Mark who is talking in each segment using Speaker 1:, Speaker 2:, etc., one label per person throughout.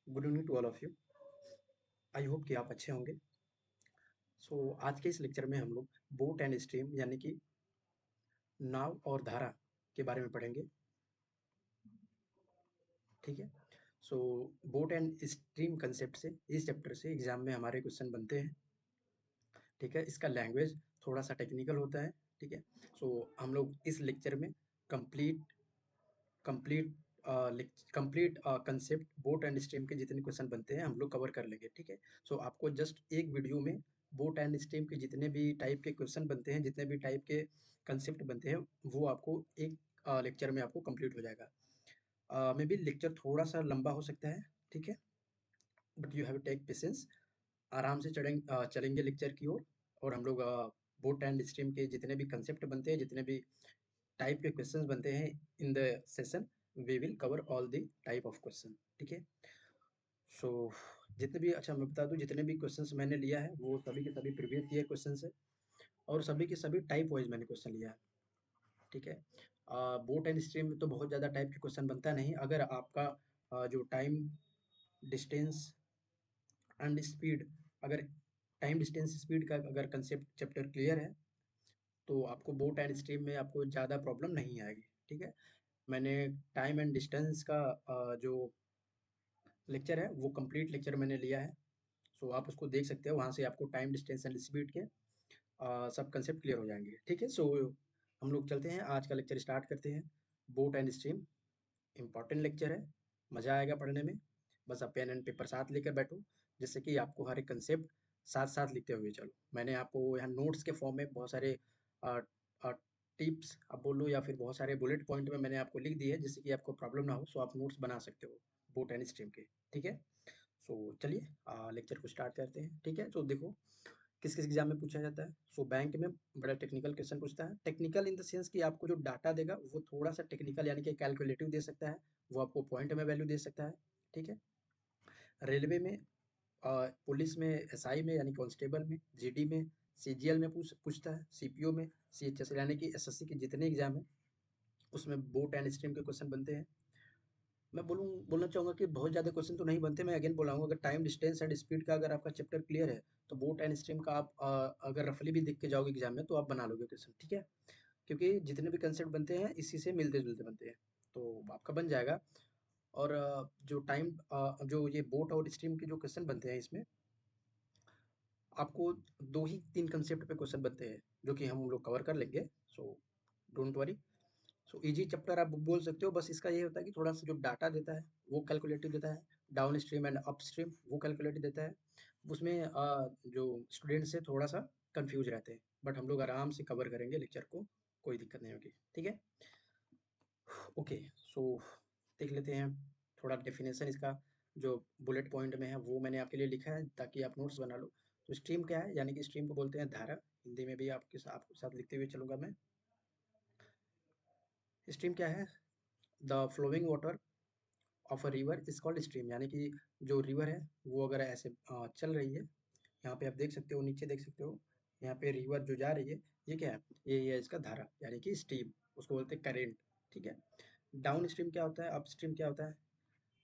Speaker 1: Good evening to all of you. I hope कि आप अच्छे होंगे। आज के इस लेक्चर में हम लोग बोट एंड स्ट्रीम यानी कि नाव और धारा के बारे में पढ़ेंगे। ठीक है। सो बोट एंड स्ट्रीम कंसेप्ट से इस चैप्टर से एग्जाम में हमारे क्वेश्चन बनते हैं। ठीक है। इसका लैंग्वेज थोड़ा सा टेक्निकल होता है। ठीक है। हम लोग इस लेक्चर में complete complete complete concept boat and stream के जितने क्वेश्चन बनते हैं हम लोग कवर कर लेंगे। ठीक है। आपको जस्ट एक वीडियो में बोट एंड स्ट्रीम के जितने भी टाइप के क्वेश्चन बनते हैं, जितने भी टाइप के कंसेप्ट बनते हैं, वो आपको एक लेक्चर में आपको कंप्लीट हो जाएगा। मे बी लेक्चर थोड़ा सा लंबा हो सकता है। ठीक है। But you have take patience. आराम से चलेंगे लेक्चर की ओर। और हम लोग बोट एंड स्ट्रीम के जितने भी कंसेप्ट बनते हैं, जितने भी टाइप के क्वेश्चंस बनते हैं in the session, we will cover all the type of question. ठीक है। सो जितने भी, अच्छा मैं बता दूं, जितने भी क्वेश्चंस मैंने लिया है वो सभी के सभी प्रीवियस ईयर क्वेश्चंस है और सभी के सभी टाइप वाइज मैंने क्वेश्चन लिया है। ठीक है। बोट एंड स्ट्रीम में तो बहुत ज़्यादा टाइप के क्वेश्चन बनता नहीं। अगर आपका जो टाइम डिस्टेंस एंड स्पीड, अगर टाइम डिस्टेंस स्पीड का अगर कंसेप्ट चैप्टर क्लियर है तो आपको बोट एंड स्ट्रीम में आपको ज़्यादा प्रॉब्लम नहीं आएगी। ठीक है। मैंने टाइम एंड डिस्टेंस का जो लेक्चर है वो कंप्लीट लेक्चर मैंने लिया है। आप उसको देख सकते हो, वहाँ से आपको टाइम डिस्टेंस एंड स्पीड के सब कंसेप्ट क्लियर हो जाएंगे। ठीक है। हम लोग चलते हैं, आज का लेक्चर स्टार्ट करते हैं। Boat and stream important lecture है, मज़ा आएगा पढ़ने में। बस आप पेन एंड पेपर साथ लेकर बैठो, जिससे कि आपको हर एक कंसेप्ट साथ साथ लिखते हुए चलो। मैंने आपको यहाँ नोट्स के फॉर्म में बहुत सारे टिप्स आप बोल लो या फिर बहुत सारे बुलेट पॉइंट में मैंने आपको लिख दिए है, जिससे कि आपको प्रॉब्लम ना हो। आप नोट्स बना सकते हो बोट एंड स्ट्रीम के। ठीक है। चलिए लेक्चर को स्टार्ट करते हैं। ठीक है। देखो, किस किस एग्जाम में पूछा जाता है। बैंक में बड़ा टेक्निकल क्वेश्चन पूछता है। टेक्निकल इन द सेंस कि आपको जो डाटा देगा वो थोड़ा सा टेक्निकल यानी कि कैलकुलेटिव दे सकता है। वो आपको पॉइंट में वैल्यू दे सकता है। ठीक है। रेलवे में, पुलिस में, एसआई में यानी कांस्टेबल में, जीडी में, सीजीएल में पूछता है, सीपीओ में, सीएचएस यानी कि एसएससी के जितने एग्जाम है उसमें बोट एंड स्ट्रीम के क्वेश्चन बनते हैं। मैं बोलना चाहूँगा कि बहुत ज़्यादा क्वेश्चन तो नहीं बनते। मैं अगेन बोलाऊँगा, अगर टाइम डिस्टेंस एंड स्पीड का अगर आपका चैप्टर क्लियर है तो बोट एंड स्ट्रीम का आप अगर रफली भी देख के जाओगे एग्जाम में तो आप बना लोगे क्वेश्चन। ठीक है। क्योंकि जितने भी कंसेप्ट बनते हैं इसी से मिलते जुलते बनते हैं, तो आपका बन जाएगा। और जो ये बोट और स्ट्रीम के जो क्वेश्चन बनते हैं इसमें आपको 2 ही 3 कंसेप्ट पे क्वेश्चन बनते हैं, जो कि हम लोग कवर कर लेंगे। Don't worry. ईजी चैप्टर आप बोल सकते हो। बस इसका ये होता है कि थोड़ा सा जो डाटा देता है वो कैलकुलेटिव देता है, down stream and up stream वो कैलकुलेटिव देता है। उसमें जो स्टूडेंट्स है थोड़ा सा कंफ्यूज रहते हैं, बट हम लोग आराम से कवर करेंगे लेक्चर को, कोई दिक्कत नहीं होगी। ठीक है। ओके। सो देख लेते हैं थोड़ा डेफिनेशन इसका। जो बुलेट पॉइंट में है वो मैंने आपके लिए लिखा है ताकि आप नोट्स बना लो। स्ट्रीम क्या है, यानी कि स्ट्रीम को बोलते हैं धारा। हिंदी में भी आपके साथ लिखते हुए चलूंगा मैं। स्ट्रीम क्या है? The flowing water of a river is called stream, यानी कि जो रिवर है वो अगर ऐसे चल रही है, यहाँ पे आप देख सकते हो, नीचे देख सकते हो, यहाँ पे रिवर जो जा रही है ये क्या है, ये है इसका धारा यानी कि स्ट्रीम, उसको बोलते हैं करेंट। ठीक है। डाउन स्ट्रीम क्या होता है, अप स्ट्रीम क्या होता है?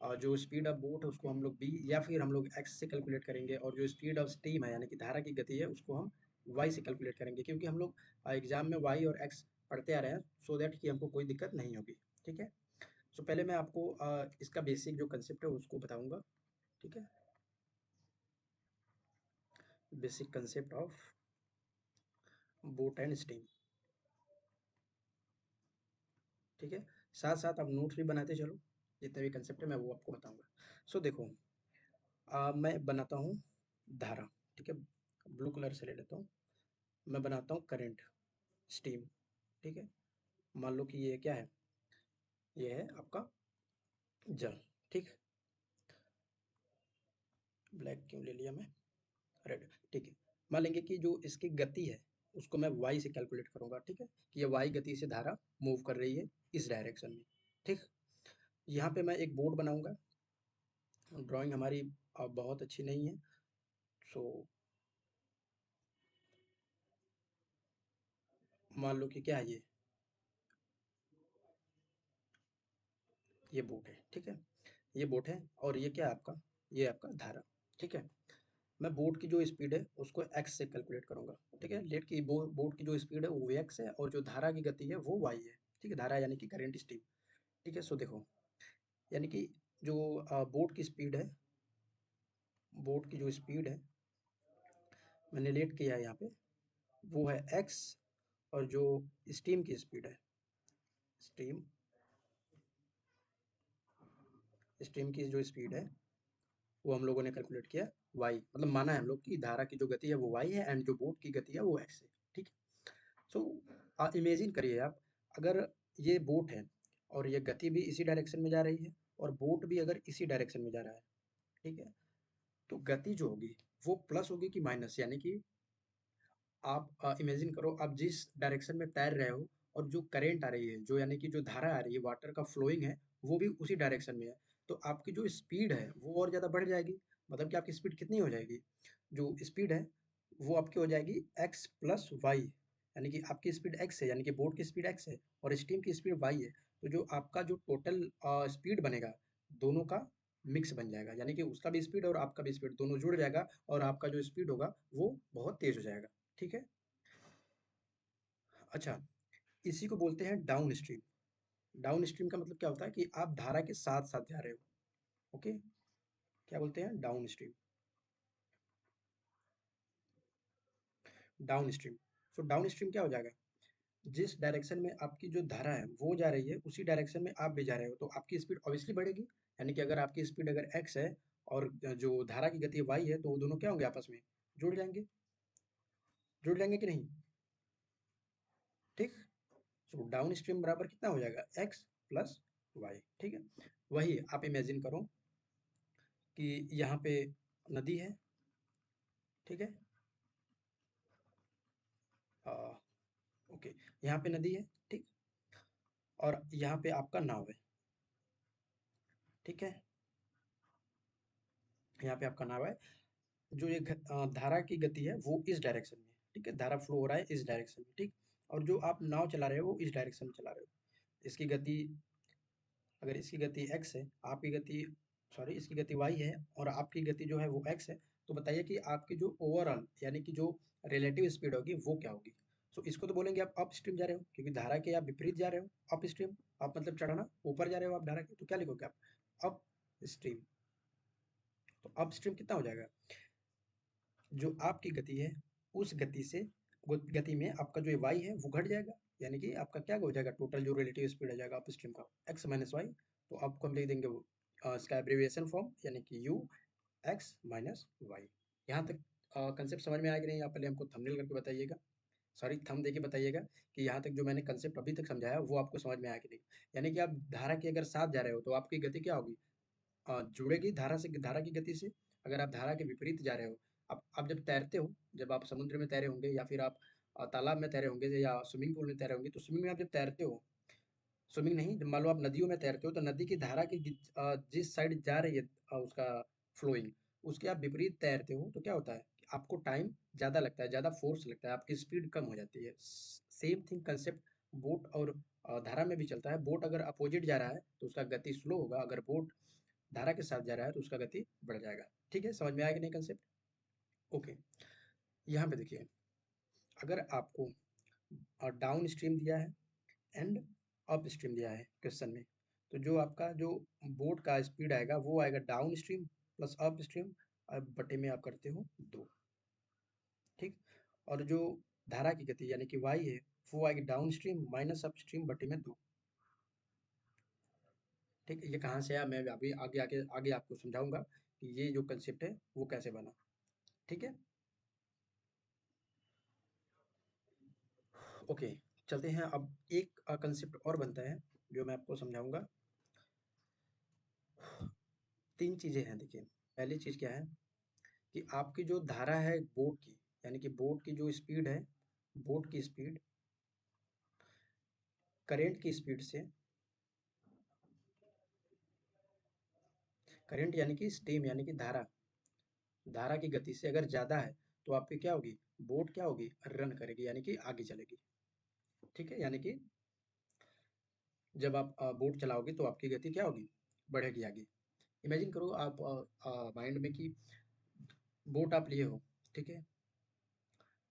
Speaker 1: और जो स्पीड ऑफ बोट है उसको हम लोग बी या फिर हम लोग एक्स से कैलकुलेट करेंगे, और जो स्पीड ऑफ स्टीम है यानी कि धारा की गति है उसको हम वाई से कैलकुलेट करेंगे, क्योंकि हम लोग एग्जाम में वाई और एक्स पढ़ते आ रहे हैं, सो दैट कि हमको कोई दिक्कत नहीं होगी। ठीक है। पहले मैं आपको इसका बेसिक जो कंसेप्ट है उसको बताऊंगा। ठीक है। Basic concept of boat and steam. ठीक है। साथ साथ आप नोट्स भी बनाते चलो, जितने भी कंसेप्ट है मैं वो आपको बताऊंगा। देखो, मैं बनाता हूँ धारा। ठीक है। ब्लू कलर से ले लेता हूँ। मैं बनाता हूँ करंट, स्टीम। ठीक है। मान लो कि ये क्या है, ये है आपका जल। ठीक। ब्लैक क्यों ले लिया मैं, रेड। ठीक है। मान लेंगे कि जो इसकी गति है उसको मैं वाई से कैलकुलेट करूंगा। ठीक है। कि ये वाई गति से धारा मूव कर रही है इस डायरेक्शन में। ठीक। यहाँ पे मैं एक बोर्ड बनाऊंगा। ड्राइंग हमारी बहुत अच्छी नहीं है। सो मान लो कि क्या है, ये बोट है। ठीक है। ये बोट है और ये क्या है आपका ये आपका धारा, ठीक है। मैं बोट की जो स्पीड है उसको एक्स से कैलकुलेट करूंगा, ठीक है। लेट की बोट की जो स्पीड है वो एक्स है और जो धारा की गति है वो वाई है, ठीक है। धारा यानी कि करंट स्ट्रीम, ठीक है। सो देखो, यानी कि जो बोट की स्पीड है, बोट की जो स्पीड है मैंने लेट किया है यहाँ पे, वो है एक्स। और जो स्टीम की स्पीड है, स्टीम स्टीम की जो स्पीड है वो हम लोगों ने कैलकुलेट किया वाई, मतलब माना है हम लोग की धारा की जो गति है वो वाई है एंड जो बोट की गति है वो एक्स है, ठीक है। सो इमेजिन करिए आप, अगर ये बोट है और ये गति भी इसी डायरेक्शन में जा रही है और बोट भी अगर इसी डायरेक्शन में जा रहा है, ठीक है। तो गति जो होगी वो प्लस होगी कि माइनस, यानी कि आप इमेजिन करो, आप जिस डायरेक्शन में तैर रहे हो और जो करंट आ रही है, जो यानी कि जो धारा आ रही है, वाटर का फ्लोइंग है, वो भी उसी डायरेक्शन में है, तो आपकी जो स्पीड है वो और ज़्यादा बढ़ जाएगी। मतलब कि आपकी स्पीड कितनी हो जाएगी, जो स्पीड है वो आपकी हो जाएगी एक्स प्लस वाई, यानी कि आपकी स्पीड एक्स है, यानी कि बोट की स्पीड एक्स है और स्टीम की स्पीड वाई है। तो जो आपका जो टोटल स्पीड बनेगा, दोनों का मिक्स बन जाएगा, यानी कि उसका भी स्पीड और आपका भी स्पीड दोनों जुड़ जाएगा और आपका जो स्पीड होगा वो बहुत तेज हो जाएगा, ठीक है। अच्छा, इसी को बोलते हैं डाउन स्ट्रीम। डाउन स्ट्रीम का मतलब क्या होता है कि आप धारा के साथ साथ जा रहे हो, ओके। क्या बोलते हैं, down stream. Down stream, so down stream क्या हो जाएगा, जिस डायरेक्शन में आपकी जो धारा है वो जा रही है उसी डायरेक्शन में आप भी जा रहे हो, तो आपकी स्पीड ऑब्वियसली बढ़ेगी। यानी कि अगर आपकी स्पीड अगर एक्स है और जो धारा की गति वाई है, तो वो दोनों क्या होंगे, आपस में जुड़ जाएंगे, जुड़ जाएंगे कि नहीं, ठीक। सो डाउन स्ट्रीम बराबर कितना हो जाएगा, एक्स प्लस वाई, ठीक है। वही आप इमेजिन करो कि यहाँ पे नदी है, ठीक है। आ, ओके, यहाँ पे नदी है, ठीक। और यहाँ पे आपका नाव है, ठीक है। यहाँ पे आपका नाव है, जो ये धारा की गति है वो इस डायरेक्शन में है, ठीक है। धारा फ्लो हो रहा है इस डायरेक्शन में, ठीक। और जो आप नाव चला रहे हो वो इस डायरेक्शन में चला रहे हो। इसकी गति, अगर इसकी गति x है, आपकी गति, सॉरी, इसकी गति y है और आपकी गति जो है वो x है, तो बताइए कि आपकी जो ओवरऑल यानी कि जो रिलेटिव स्पीड होगी वो क्या होगी। सो इसको तो बोलेंगे आप अप स्ट्रीम जा रहे हो, क्योंकि धारा के आप विपरीत जा रहे हो, अप स्ट्रीम। आप मतलब चढ़ना, ऊपर जा रहे हो आप धारा के, तो क्या लिखोगे आप, अप स्ट्रीम। तो अप स्ट्रीम कितना हो जाएगा, जो आपकी गति है उस गति से गति में आपका जो वाई है वो घट जाएगा, यानी कि आपका क्या हो जाएगा, टोटल जो रिलेटिव स्पीड आ जाएगा अप स्ट्रीम का एक्स माइनस वाई। तो आपको हम लिख देंगे वो इसका एब्रिविएशन फॉर्म, यानी कि यू एक्स माइनस वाई। यहाँ तक कंसेप्ट समझ में आया कि नहीं, आप पहले हमको थंबनेल करके बताइएगा, सॉरी थंब देके बताइएगा कि यहाँ तक जो मैंने कंसेप्ट अभी तक समझाया वो आपको समझ में आया कि नहीं। यानी कि आप धारा के अगर साथ जा रहे हो तो आपकी गति क्या होगी, जुड़ेगी धारा से, धारा की गति से। अगर आप धारा के विपरीत जा रहे हो, आप जब तैरते हो, जब आप समुद्र में तैरे होंगे या फिर आप तालाब में तैरे होंगे या स्विमिंग पूल में तैरे होंगे, तो स्विमिंग में आप जब तैरते हो, स्विमिंग नहीं, जब मान लो आप नदियों में तैरते हो, तो नदी की धारा की जिस साइड जा रही है उसका फ्लोइंग, उसके आप विपरीत तैरते हो, तो क्या होता है कि आपको टाइम ज़्यादा लगता है, ज़्यादा फोर्स लगता है, आपकी स्पीड कम हो जाती है। सेम थिंग कंसेप्ट बोट और धारा में भी चलता है। बोट अगर अपोजिट जा रहा है तो उसका गति स्लो होगा, अगर बोट धारा के साथ जा रहा है तो उसका गति बढ़ जाएगा, ठीक है। समझ में आया कि नहीं कंसेप्ट, ओके। यहाँ पे देखिए, अगर आपको डाउन स्ट्रीम दिया है एंड अप स्ट्रीम दिया है क्वेश्चन में, तो जो आपका जो बोट का स्पीड आएगा वो आएगा down stream plus up stream, बटे में आप करते हो 2, ठीक। और जो धारा की गति यानी कि वाई है वो आएगी down stream minus up stream बटे में 2, ठीक। ये कहाँ से आया, मैं अभी आगे आगे आगे आपको समझाऊंगा कि ये जो कंसेप्ट है वो कैसे बना, ठीक है। ओके, चलते हैं अब एक कंसेप्ट और बनता है जो मैं आपको समझाऊंगा। तीन चीजें हैं, देखिए। पहली चीज क्या है कि आपकी जो धारा है बोट की, यानी कि बोट की जो स्पीड है, बोट की स्पीड करंट की स्पीड से, करंट यानी कि स्टीम यानी कि धारा, धारा की गति से अगर ज्यादा है तो आपकी क्या होगी, बोट क्या होगी, रन करेगी, यानी कि आगे चलेगी, ठीक है। यानी कि जब आप बोट चलाओगे तो आपकी गति क्या होगी, बढ़ेगी आगे। इमेजिन करो आप माइंड में कि बोट आप लिए हो, ठीक है,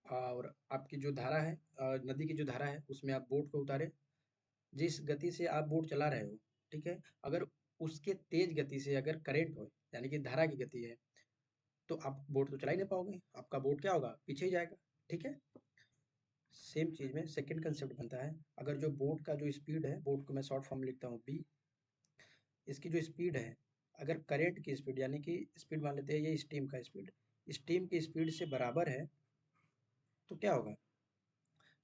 Speaker 1: और आपकी जो धारा है, नदी की जो धारा है उसमें आप बोट को उतारे, जिस गति से आप बोट चला रहे हो, ठीक है, अगर उसके तेज गति से अगर करंट हो, यानी कि धारा की गति है, तो आप बोट तो चला ही नहीं पाओगे, आपका बोट क्या होगा, पीछे ही जाएगा, ठीक है। सेम चीज में सेकंड कंसेप्ट बनता है, अगर जो बोट का जो स्पीड है, बोट को मैं शॉर्ट फॉर्म में लिखता हूँ बी, इसकी जो स्पीड है, अगर करंट की स्पीड यानी कि स्पीड मान लेते हैं ये स्टीम का स्पीड, स्टीम की स्पीड से बराबर है, तो क्या होगा,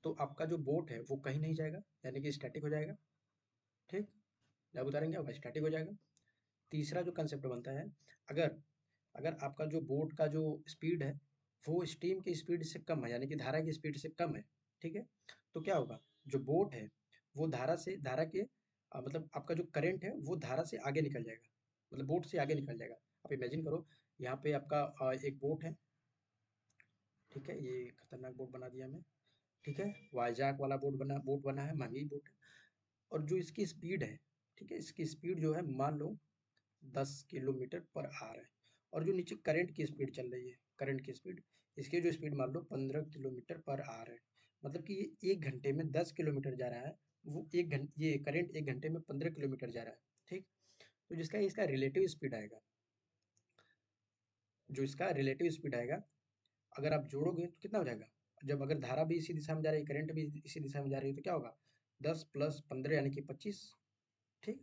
Speaker 1: तो आपका जो बोट है वो कहीं नहीं जाएगा, यानी कि स्टैटिक हो जाएगा, ठीक। जब उतारेंगे होगा स्टैटिक हो जाएगा। तीसरा जो कंसेप्ट बनता है, अगर अगर आपका जो बोट का जो स्पीड है वो स्टीम की स्पीड से कम है, यानी कि धारा की स्पीड से कम है, ठीक है, तो क्या होगा, जो बोट है वो धारा के मतलब आपका जो करंट है वो धारा से आगे निकल जाएगा, मतलब बोट से आगे निकल जाएगा। आप इमेजिन करो, यहाँ पे आपका एक बोट है, ठीक है, ये खतरनाक बोट बना दिया मैं, ठीक है, वाइजैक वाला बोट बना है, महंगी बोट है, और जो इसकी स्पीड है, ठीक है, इसकी स्पीड जो है मान लो 10 किलोमीटर पर आवर है, और जो नीचे करंट की स्पीड चल रही है, करंट की स्पीड, इसकी जो स्पीड मान लो 15 किलोमीटर पर आवर है, मतलब कि ये 1 घंटे में 10 किलोमीटर जा रहा है, वो 1 घंटे ये करंट 1 घंटे में 15 किलोमीटर जा रहा है, ठीक। तो जिसका इसका रिलेटिव स्पीड आएगा, जो इसका रिलेटिव स्पीड आएगा, अगर आप जोड़ोगे तो कितना हो जाएगा, जब अगर धारा भी इसी दिशा में जा रही है, करंट भी इसी दिशा में जा रही है, तो क्या होगा, 10 प्लस 15 यानी कि 25, ठीक।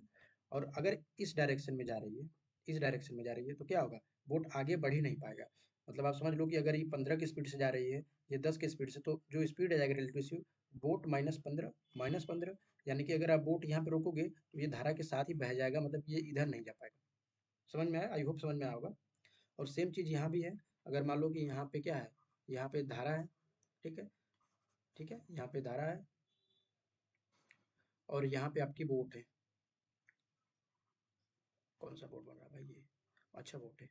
Speaker 1: और अगर इस डायरेक्शन में जा रही है, इस डायरेक्शन में जा रही है, तो क्या होगा, बोट आगे बढ़ ही नहीं पाएगा, मतलब आप समझ लो कि अगर ये 15 की स्पीड से जा रही है, ये 10 की स्पीड से, तो जो स्पीड आ जाएगा रिलेटिव स्पीड, बोट माइनस 15, यानी कि अगर आप बोट यहाँ पे रोकोगे तो ये धारा के साथ ही बह जाएगा, मतलब ये इधर नहीं जा पाएगा। समझ में आया, आई होप समझ में आया होगा। और सेम चीज़ यहाँ भी है, अगर मान लो कि यहाँ पे क्या है, यहाँ पे धारा है, ठीक है, ठीक है, यहाँ पे धारा है, और यहाँ पे आपकी बोट है, कौन सा बोट बन रहा है भाई ये, अच्छा बोट है,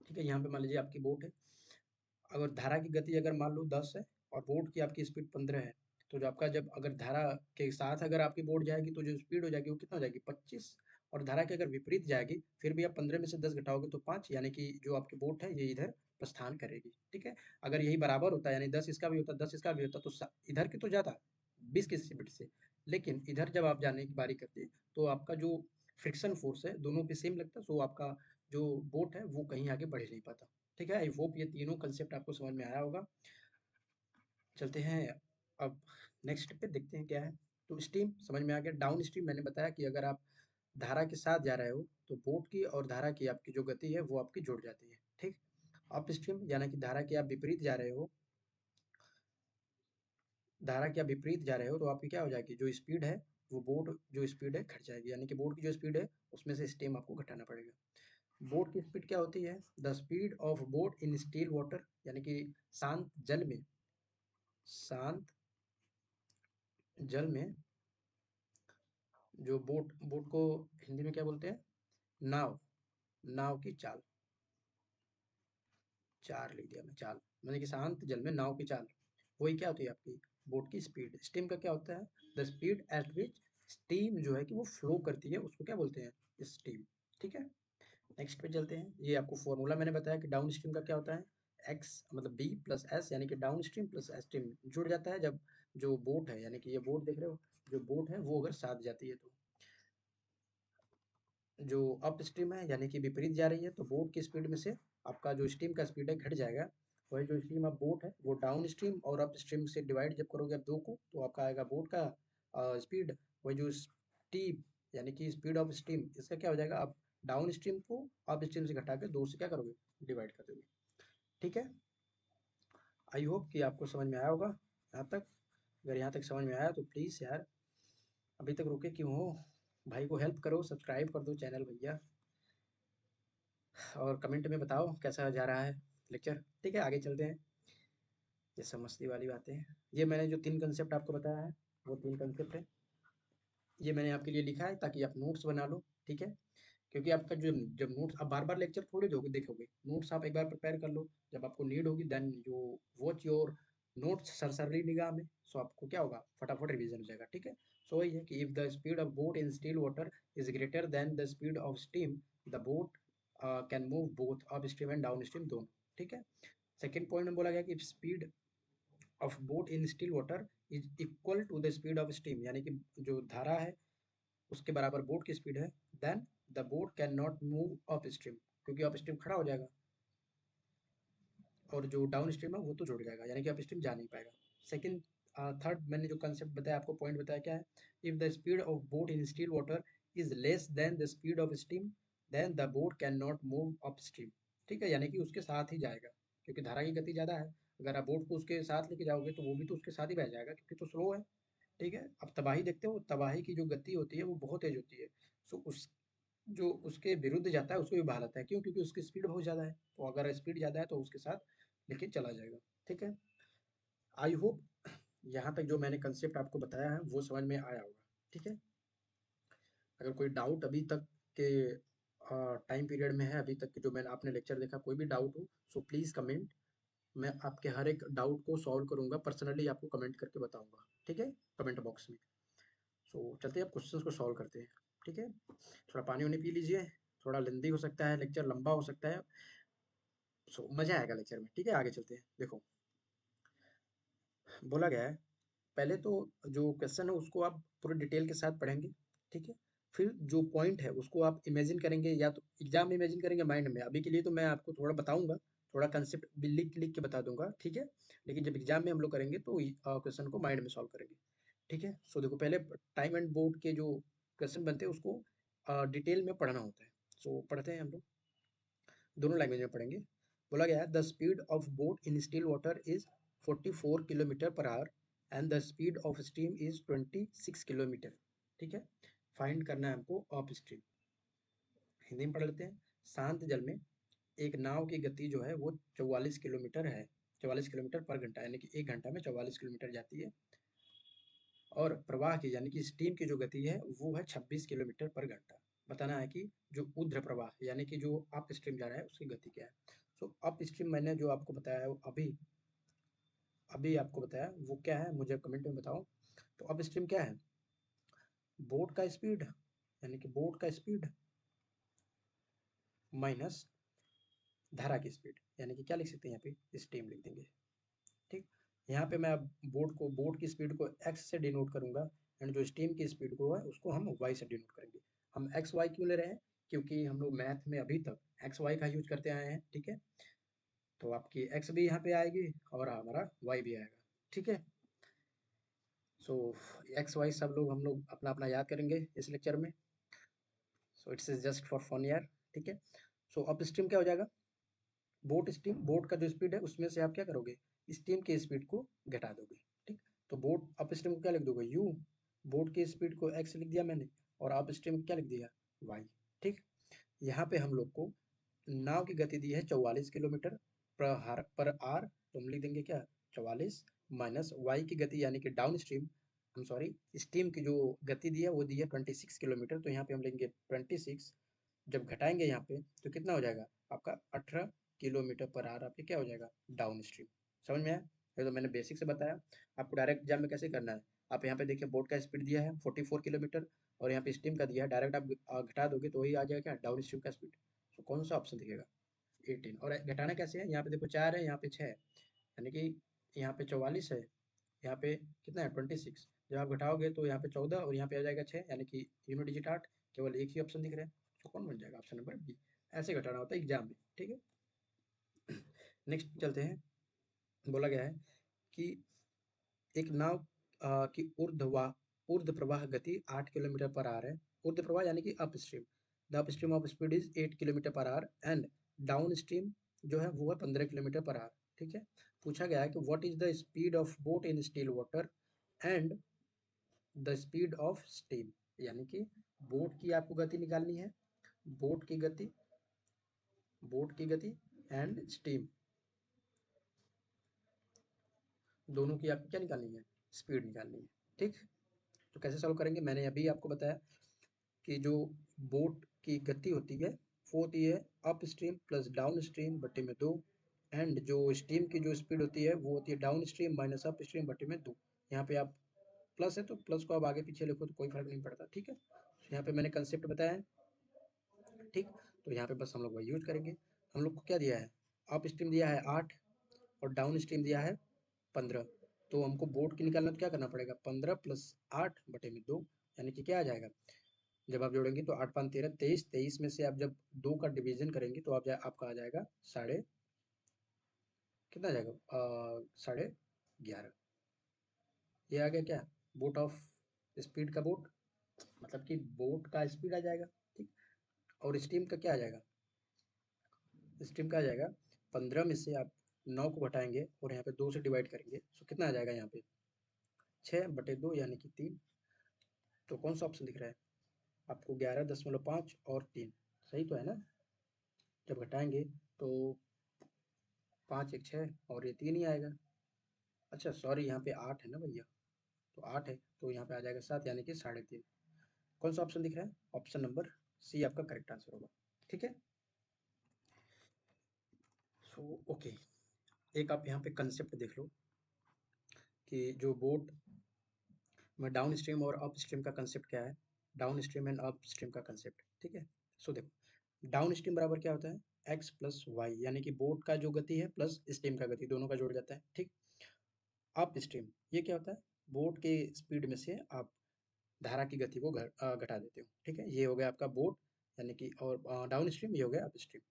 Speaker 1: ठीक है, यहाँ पे मान लीजिए आपकी बोट है, अगर धारा की गति अगर मान लो 10 है और बोट की आपकी स्पीड 15 है, तो जो आपका जब अगर धारा के साथ अगर आपकी बोट जाएगी तो जो स्पीड हो जाएगी वो कितना हो जाएगी, 25, और धारा के अगर विपरीत जाएगी फिर भी आप 15 में से 10 घटाओगे तो 5, यानी कि जो आपकी बोट है ये इधर प्रस्थान करेगी, ठीक है। अगर यही बराबर होता है, यानी 10 इसका भी होता, 10 इसका भी होता, तो इधर की तो जाता 20 की स्पीड से, लेकिन इधर जब आप जाने की बारी करते तो आपका जो फ्रिक्शन फोर्स है दोनों पे सेम लगता, सो आपका जो बोट है वो कहीं आगे बढ़ ही नहीं पाता, ठीक है। आई होप ये तीनों कंसेप्ट आपको समझ में आया होगा। चलते हैं अब नेक्स्ट पे, देखते हैं क्या है। तो स्टीम समझ में आ गया, डाउन स्ट्रीम मैंने बताया कि अगर आप धारा के साथ जा रहे हो तो बोट की और धारा की आपकी जो गति है वो आपकी जुड़ जाती है, ठीक। अप स्ट्रीम यानी कि धारा के आप विपरीत जा रहे हो, धारा के आप विपरीत जा रहे हो, तो आपकी क्या हो जाएगी, जो स्पीड है वो बोट जो स्पीड है घट जाएगी, यानी कि बोट की जो स्पीड है उसमें से स्टीम आपको घटाना पड़ेगा। बोट की स्पीड क्या होती है, the speed of boat in still water, यानी कि शांत जल में, शांत जल में जो बोट बोट को हिंदी में क्या बोलते हैं, नाव, नाव की चाल, चार लिख दिया मैं, चाल मतलब कि शांत जल में नाव की चाल, वही क्या होती है आपकी बोट की स्पीड। स्टीम का क्या होता है, the speed at which steam जो है कि वो फ्लो करती है उसको क्या बोलते हैं, स्टीम, ठीक है। नेक्स्ट पे चलते हैं, ये आपको फॉर्मूला मैंने बताया कि डाउन स्ट्रीम का क्या होता है, एक्स मतलब बी प्लस एस, यानी कि down stream plus S stream जुड़ जाता है जब जो बोट है, यानी कि ये बोट देख रहे हो, जो बोट है वो अगर साथ जाती है, तो जो अप स्ट्रीम है यानी कि विपरीत जा रही है, तो बोट की स्पीड में से आपका जो स्ट्रीम का स्पीड है घट जाएगा, वही जो स्ट्रीम ऑफ बोट है वो डाउन स्ट्रीम और अप स्ट्रीम से डिवाइड जब करोगे आप दो को, तो आपका आएगा बोट का स्पीड, वही जो स्टीम यानी कि स्पीड ऑफ स्ट्रीम, इसका क्या हो जाएगा, आप डाउन स्ट्रीम को अप स्ट्रीम से घटा के दो से क्या करोगे, डिवाइड कर दोगे, ठीक है। आई होप कि आपको समझ में आया होगा यहाँ तक। अगर यहाँ तक समझ में आया तो प्लीज़ यार, अभी तक रुके क्यों हो, भाई को हेल्प करो, सब्सक्राइब कर दो चैनल भैया, और कमेंट में बताओ कैसा जा रहा है लेक्चर, ठीक है। आगे चलते हैं, ये सब मस्ती वाली बातें हैं। ये मैंने जो 3 कंसेप्ट आपको बताया है वो 3 कंसेप्ट है, ये मैंने आपके लिए लिखा है ताकि आप नोट्स बना लो, ठीक है। क्योंकि आपका जो जब नोट्स आप बार बार लेक्चर थोड़ी दोगे देखोगे, नोट्स आप एक बार प्रिपेयर कर लो, जब आपको नीड होगी देन जो वॉच योर नोट्स सरसरी निगाह में, सो आपको क्या होगा, फटाफट रिवीजन हो जाएगा, ठीक है। सो वही है कि if the speed of boat in still water is greater than the speed of steam, the boat can move both upstream and downstream दोनों, ठीक है। सेकेंड पॉइंट में बोला गया कि speed of boat in still water is equal to the speed of steam, यानी कि जो धारा है उसके बराबर बोट की स्पीड है, then the boat can not move upstream, क्योंकि अप स्ट्रीम खड़ा हो जाएगा और जो डाउन स्ट्रीम है वो तो जुड़ जाएगा, यानी कि अप स्ट्रीम जा नहीं पाएगा। सेकंड थर्ड मैंने जो कंसेप्ट बताया आपको, पॉइंट बताया क्या है, if the speed of boat in still water is less than the speed of steam then the boat can not move upstream, ठीक है, यानी कि उसके साथ ही जाएगा, क्योंकि धारा की गति ज़्यादा है। अगर आप बोट को उसके साथ लेके जाओगे तो वो भी तो उसके साथ ही बह जाएगा, क्योंकि तो स्लो है, ठीक है। अब तबाही देखते हो, तबाही की जो गति होती है वो बहुत तेज होती है, सो उस जो उसके विरुद्ध जाता है उसको भी बहालता है, क्यों, क्योंकि उसकी स्पीड बहुत ज़्यादा है, तो अगर स्पीड ज़्यादा है तो उसके साथ लेके चला जाएगा, ठीक है। आई होप यहाँ तक जो मैंने कंसेप्ट आपको बताया है वो समझ में आया होगा, ठीक है। अगर कोई डाउट अभी तक के टाइम पीरियड में है, अभी तक के जो मैंने आपने लेक्चर देखा, कोई भी डाउट हो सो प्लीज़ कमेंट, मैं आपके हर एक डाउट को सॉल्व करूंगा, पर्सनली आपको कमेंट करके बताऊंगा, ठीक है, कमेंट बॉक्स में। सो चलते हैं अब क्वेश्चंस को सॉल्व करते हैं, ठीक है। थोड़ा पानी वानी पी लीजिए, थोड़ा लेंदी हो सकता है लेक्चर, लंबा हो सकता है, सो मजा आएगा लेक्चर में, ठीक है। आगे चलते हैं, देखो बोला गया है, पहले तो जो क्वेश्चन है उसको आप पूरे डिटेल के साथ पढ़ेंगे, ठीक है। फिर जो पॉइंट है उसको आप इमेजिन करेंगे, या तो एग्जाम में इमेजिन करेंगे माइंड में, अभी के लिए तो मैं आपको थोड़ा बताऊंगा, थोड़ा कंसेप्ट भी लिख लिख के बता दूंगा, ठीक है। लेकिन जब एग्जाम में हम लोग करेंगे तो क्वेश्चन को माइंड में सॉल्व करेंगे, ठीक है। सो देखो, पहले टाइम एंड बोर्ड के जो क्वेश्चन बनते हैं उसको डिटेल में पढ़ना होता है, सो पढ़ते हैं हम लोग, दोनों लैंग्वेज में पढ़ेंगे। बोला गया है the speed of boat in still water is 44 kilometre per our and the speed of steam is 26 kilometre, ठीक है। फाइंड करना है हमको ऑफ स्ट्रीम। हिंदी में पढ़ लेते हैं। शांत जल में एक नाव की गति जो है वो 44 किलोमीटर है, 44 किलोमीटर पर घंटा, यानी कि एक घंटा में 44 किलोमीटर जाती है। और प्रवाह की यानी कि स्टीम की जो गति है वो है 26 किलोमीटर पर घंटा। बताना है कि जो ऊर्ध्व प्रवाह यानी कि जो अप स्ट्रीम जा रहा है उसकी गति क्या है। सो अप स्ट्रीम मैंने जो आपको बताया है वो अभी अभी आपको बताया वो क्या है, मुझे कमेंट में बताओ। तो अप स्ट्रीम क्या है, बोट का स्पीड, यानी कि बोट का स्पीड माइनस धारा की स्पीड, यानी कि क्या लिख सकते हैं यहाँ पे, स्टीम लिख देंगे, ठीक। यहाँ पे मैं अब बोट की स्पीड को एक्स से डिनोट करूंगा, एंड जो स्टीम की स्पीड को है उसको हम वाई से डिनोट करेंगे। हम एक्स वाई क्यों ले रहे हैं, क्योंकि हम लोग मैथ में अभी तक एक्स वाई का यूज करते आए हैं, ठीक है। तो आपकी एक्स भी यहाँ पे आएगी और हमारा वाई भी आएगा, ठीक है। सो एक्स वाई सब लोग हम लोग अपना अपना याद करेंगे इस लेक्चर में, so it's just for fun यार, ठीक है। सो अप स्ट्रीम क्या हो जाएगा, बोट का जो स्पीड है उसमें से आप क्या करोगे, स्टीम की स्पीड को घटा दोगे, ठीक। तो बोट अप स्ट्रीम को क्या लिख दोगे, यू, बोट की स्पीड को एक्स लिख दिया मैंने, और अप स्ट्रीम को क्या लिख दिया, वाई, ठीक। यहाँ पे हम लोग को नाव की गति दी है 44 किलोमीटर पर आर, तो हम लिख देंगे क्या, 44 माइनस वाई की गति यानी कि डाउन स्ट्रीम, हम सॉरी स्टीम की जो गति दी है वो दी है 26 किलोमीटर, तो यहाँ पे हम लेंगे 26, जब घटाएंगे यहाँ पे तो कितना हो जाएगा आपका 18 किलोमीटर पर आवर, आपके क्या हो जाएगा डाउन स्ट्रीम। समझ में आया, ये तो मैंने बेसिक से बताया, आपको डायरेक्ट एग्जाम में कैसे करना है। आप यहाँ पे देखिए बोट का स्पीड दिया है 44 किलोमीटर और यहाँ पे स्टीम का दिया है, डायरेक्ट आप घटा दोगे तो वही आ जाएगा क्या, डाउन स्ट्रीम का स्पीड। तो कौन सा ऑप्शन दिखेगा, 18। और घटाना कैसे है, यहाँ पे देखो 4 है, यहाँ पे 6 है, यानी कि यहाँ पे 44 है, यहाँ पे कितना है 26, जब आप घटाओगे तो यहाँ पे 14 और यहाँ पे आ जाएगा 6, यानी कि यूनिट डिजिट 8, केवल एक ही ऑप्शन दिख रहा है, तो कौन बन जाएगा, ऑप्शन नंबर बी। ऐसे घटाना होता है एग्जाम में, ठीक है। नेक्स्ट चलते हैं। बोला गया है कि एक नाव की ऊर्ध्व प्रवाह गति 8 किलोमीटर पर आवर है, ऊर्ध्व प्रवाह यानी कि up stream, the up stream of speed is 8 kilometre per our and down stream जो है वो है 15 किलोमीटर पर आवर, ठीक है। पूछा गया है कि what is the speed of boat in still water and the speed of steam, यानी कि बोट की आपको गति निकालनी है, बोट की गति बोट की गति एंड स्टीम दोनों की आपको क्या निकालनी है, स्पीड निकालनी है, ठीक। तो कैसे सॉल्व करेंगे, मैंने अभी आपको बताया कि जो बोट की गति होती है वो होती है up stream plus down stream बटे में 2, एंड जो स्टीम की जो स्पीड होती है वो होती है down stream minus up stream बटे में 2। यहाँ पे आप प्लस है तो प्लस को आप आगे पीछे लिखो तो कोई फर्क नहीं पड़ता, ठीक है। यहाँ पे मैंने कंसेप्ट बताया है, ठीक। तो यहाँ पे बस हम लोग वही यूज करेंगे। हम लोग को क्या दिया है, अप स्ट्रीम दिया है 8 और डाउन स्ट्रीम दिया है 15। तो हमको बोर्ड की निकालना तो क्या करना पड़ेगा, 15 प्लस 8 बटे में 2, यानी कि क्या आ जाएगा, जब आप जोड़ेंगे तो 8 5 13 23, 23 में से आप जब 2 का डिवीजन करेंगे तो आपका आ जाएगा साढ़े, कितना आ जाएगा, 11.5। ये आ गया क्या, बोट ऑफ स्पीड का बोट, मतलब कि बोट का स्पीड आ जाएगा। ठीक, और स्टीम का क्या आ जाएगा, स्टीम का आ जाएगा 15 में से आप 9 को घटाएंगे और यहाँ पे 2 से डिवाइड करेंगे, तो कितना आ जाएगा यहाँ पे 6/2 यानी कि 3। तो कौन सा ऑप्शन दिख रहा है आपको, 11.5 और 3, सही तो है ना। जब घटाएंगे तो 5 1 6 और ये 3 ही आएगा। अच्छा सॉरी, यहाँ पे 8 है ना भैया, तो 8 है तो यहाँ पे आ जाएगा 7 यानी कि 3.5। कौन सा ऑप्शन दिख रहा है, ऑप्शन नंबर सी आपका करेक्ट आंसर होगा। ठीक है, सो ओके, एक आप यहाँ पे कंसेप्ट देख लो कि जो बोट में डाउन स्ट्रीम और अप स्ट्रीम का कंसेप्ट क्या है, down stream and up stream का कंसेप्ट। ठीक है, सो देखो डाउन स्ट्रीम बराबर क्या होता है, एक्स प्लस वाई, यानी कि बोट का जो गति है प्लस स्ट्रीम का गति, दोनों का जोड़ जाता है। ठीक, अप स्ट्रीम ये क्या होता है, बोट के स्पीड में से आप धारा की गति को घटा देते हो। ठीक है, ये हो गया आपका बोट, यानी कि, और डाउन स्ट्रीम ये हो गया अप स्ट्रीम।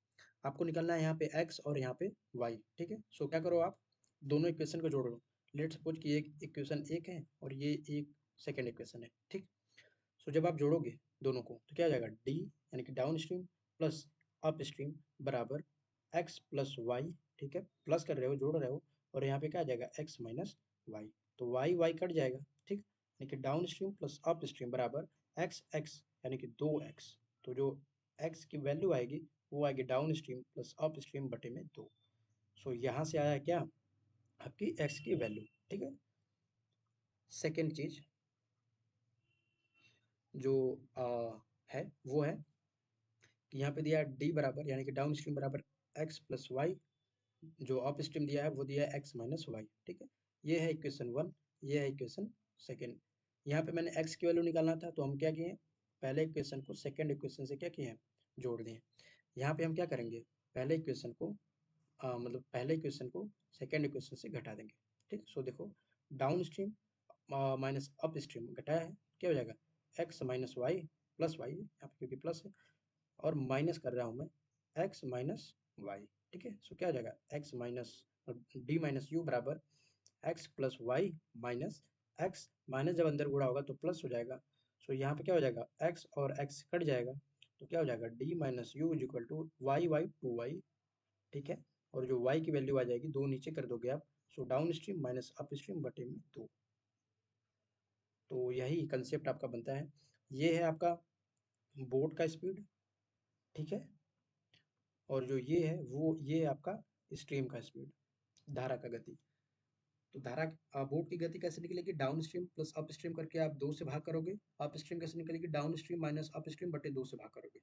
Speaker 1: आपको निकालना है यहाँ पे एक्स और यहाँ पे वाई। ठीक है, सो क्या करो आप दोनों इक्वेशन को जोड़ लो। लेट सपोज कि एक इक्वेशन एक है और ये एक सेकेंड इक्वेशन है। ठीक, सो जब आप जोड़ोगे दोनों को तो क्या आ जाएगा, डी यानी कि down stream plus up stream बराबर एक्स प्लस वाई। ठीक है, प्लस कर रहे हो, जोड़ रहे हो, और यहाँ पे क्या आ जाएगा, एक्स माइनस वाई। तो वाई वाई कट जाएगा। ठीक, यानी कि down stream plus up stream बराबर एक्स एक्स यानी कि 2x। तो जो एक्स की वैल्यू आएगी वो आएगी down stream plus up stream बटे में 2। सो यहाँ से आया क्या, आपकी एक्स की वैल्यू। ठीक है, सेकेंड चीज जो है वो है कि यहाँ पे दिया है डी बराबर, यानी कि डाउन स्ट्रीम बराबर एक्स प्लस वाई, जो अप स्ट्रीम दिया है वो दिया है एक्स माइनस वाई। ठीक है, ये है इक्वेशन 1, ये है इक्वेशन सेकेंड। यहाँ पे मैंने एक्स की वैल्यू निकालना था तो हम क्या किए, पहले इक्वेशन को सेकेंड इक्वेशन से क्या किए हैं, जोड़ दिए। यहाँ पे हम क्या करेंगे, पहले इक्वेशन को मतलब पहले इक्वेशन को सेकेंड इक्वेशन से घटा देंगे। ठीक, सो देखो downstream minus upstream घटाया है, क्या हो जाएगा, x minus Y plus Y, यहाँ पे क्योंकि प्लस है, और माइनस कर रहा हूँ मैं एक्स माइनस वाई। ठीक है, सो क्या हो जाएगा, x minus d minus u बराबर x plus y minus x, minus जब अंदर गुणा होगा तो प्लस हो जाएगा। सो यहाँ पे क्या हो जाएगा, एक्स और एक्स कट जाएगा, तो क्या हो जाएगा, D minus U is equal to Y Y 2y। ठीक है, और जो y की वैल्यू आ जाएगी 2 नीचे कर दोगे आप, so down stream minus up stream बटे में 2। तो यही कंसेप्ट आपका बनता है। ये है आपका बोट का स्पीड। ठीक है, और जो ये है वो ये है आपका स्ट्रीम का स्पीड, धारा का गति। तो धारा बोट की गति कैसे निकलेगी, down stream plus up stream करके आप 2 से भाग करोगे। अप स्ट्रीम कैसे निकलेगी, down stream minus up stream बटे 2 से भाग करोगे।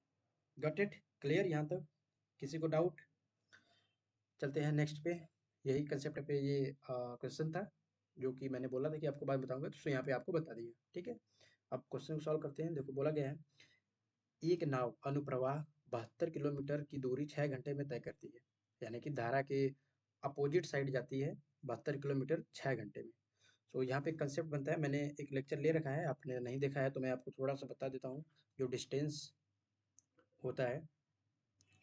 Speaker 1: गट इट, क्लियर यहाँ तक, किसी को डाउट। चलते हैं नेक्स्ट पे, यही कंसेप्ट पे ये क्वेश्चन था जो कि मैंने बोला था कि आपको बाद बताऊंगा, तो यहाँ पे आपको बता दिया। ठीक है, अब क्वेश्चन को सॉल्व करते हैं। देखो बोला गया है, एक नाव अनुप्रवाह 72 किलोमीटर की दूरी 6 घंटे में तय करती है, यानी कि धारा के अपोजिट साइड जाती है 72 किलोमीटर 6 घंटे में। तो यहाँ पे कंसेप्ट बनता है, मैंने एक लेक्चर ले रखा है, आपने नहीं देखा है तो मैं आपको थोड़ा सा बता देता हूँ। जो डिस्टेंस होता है,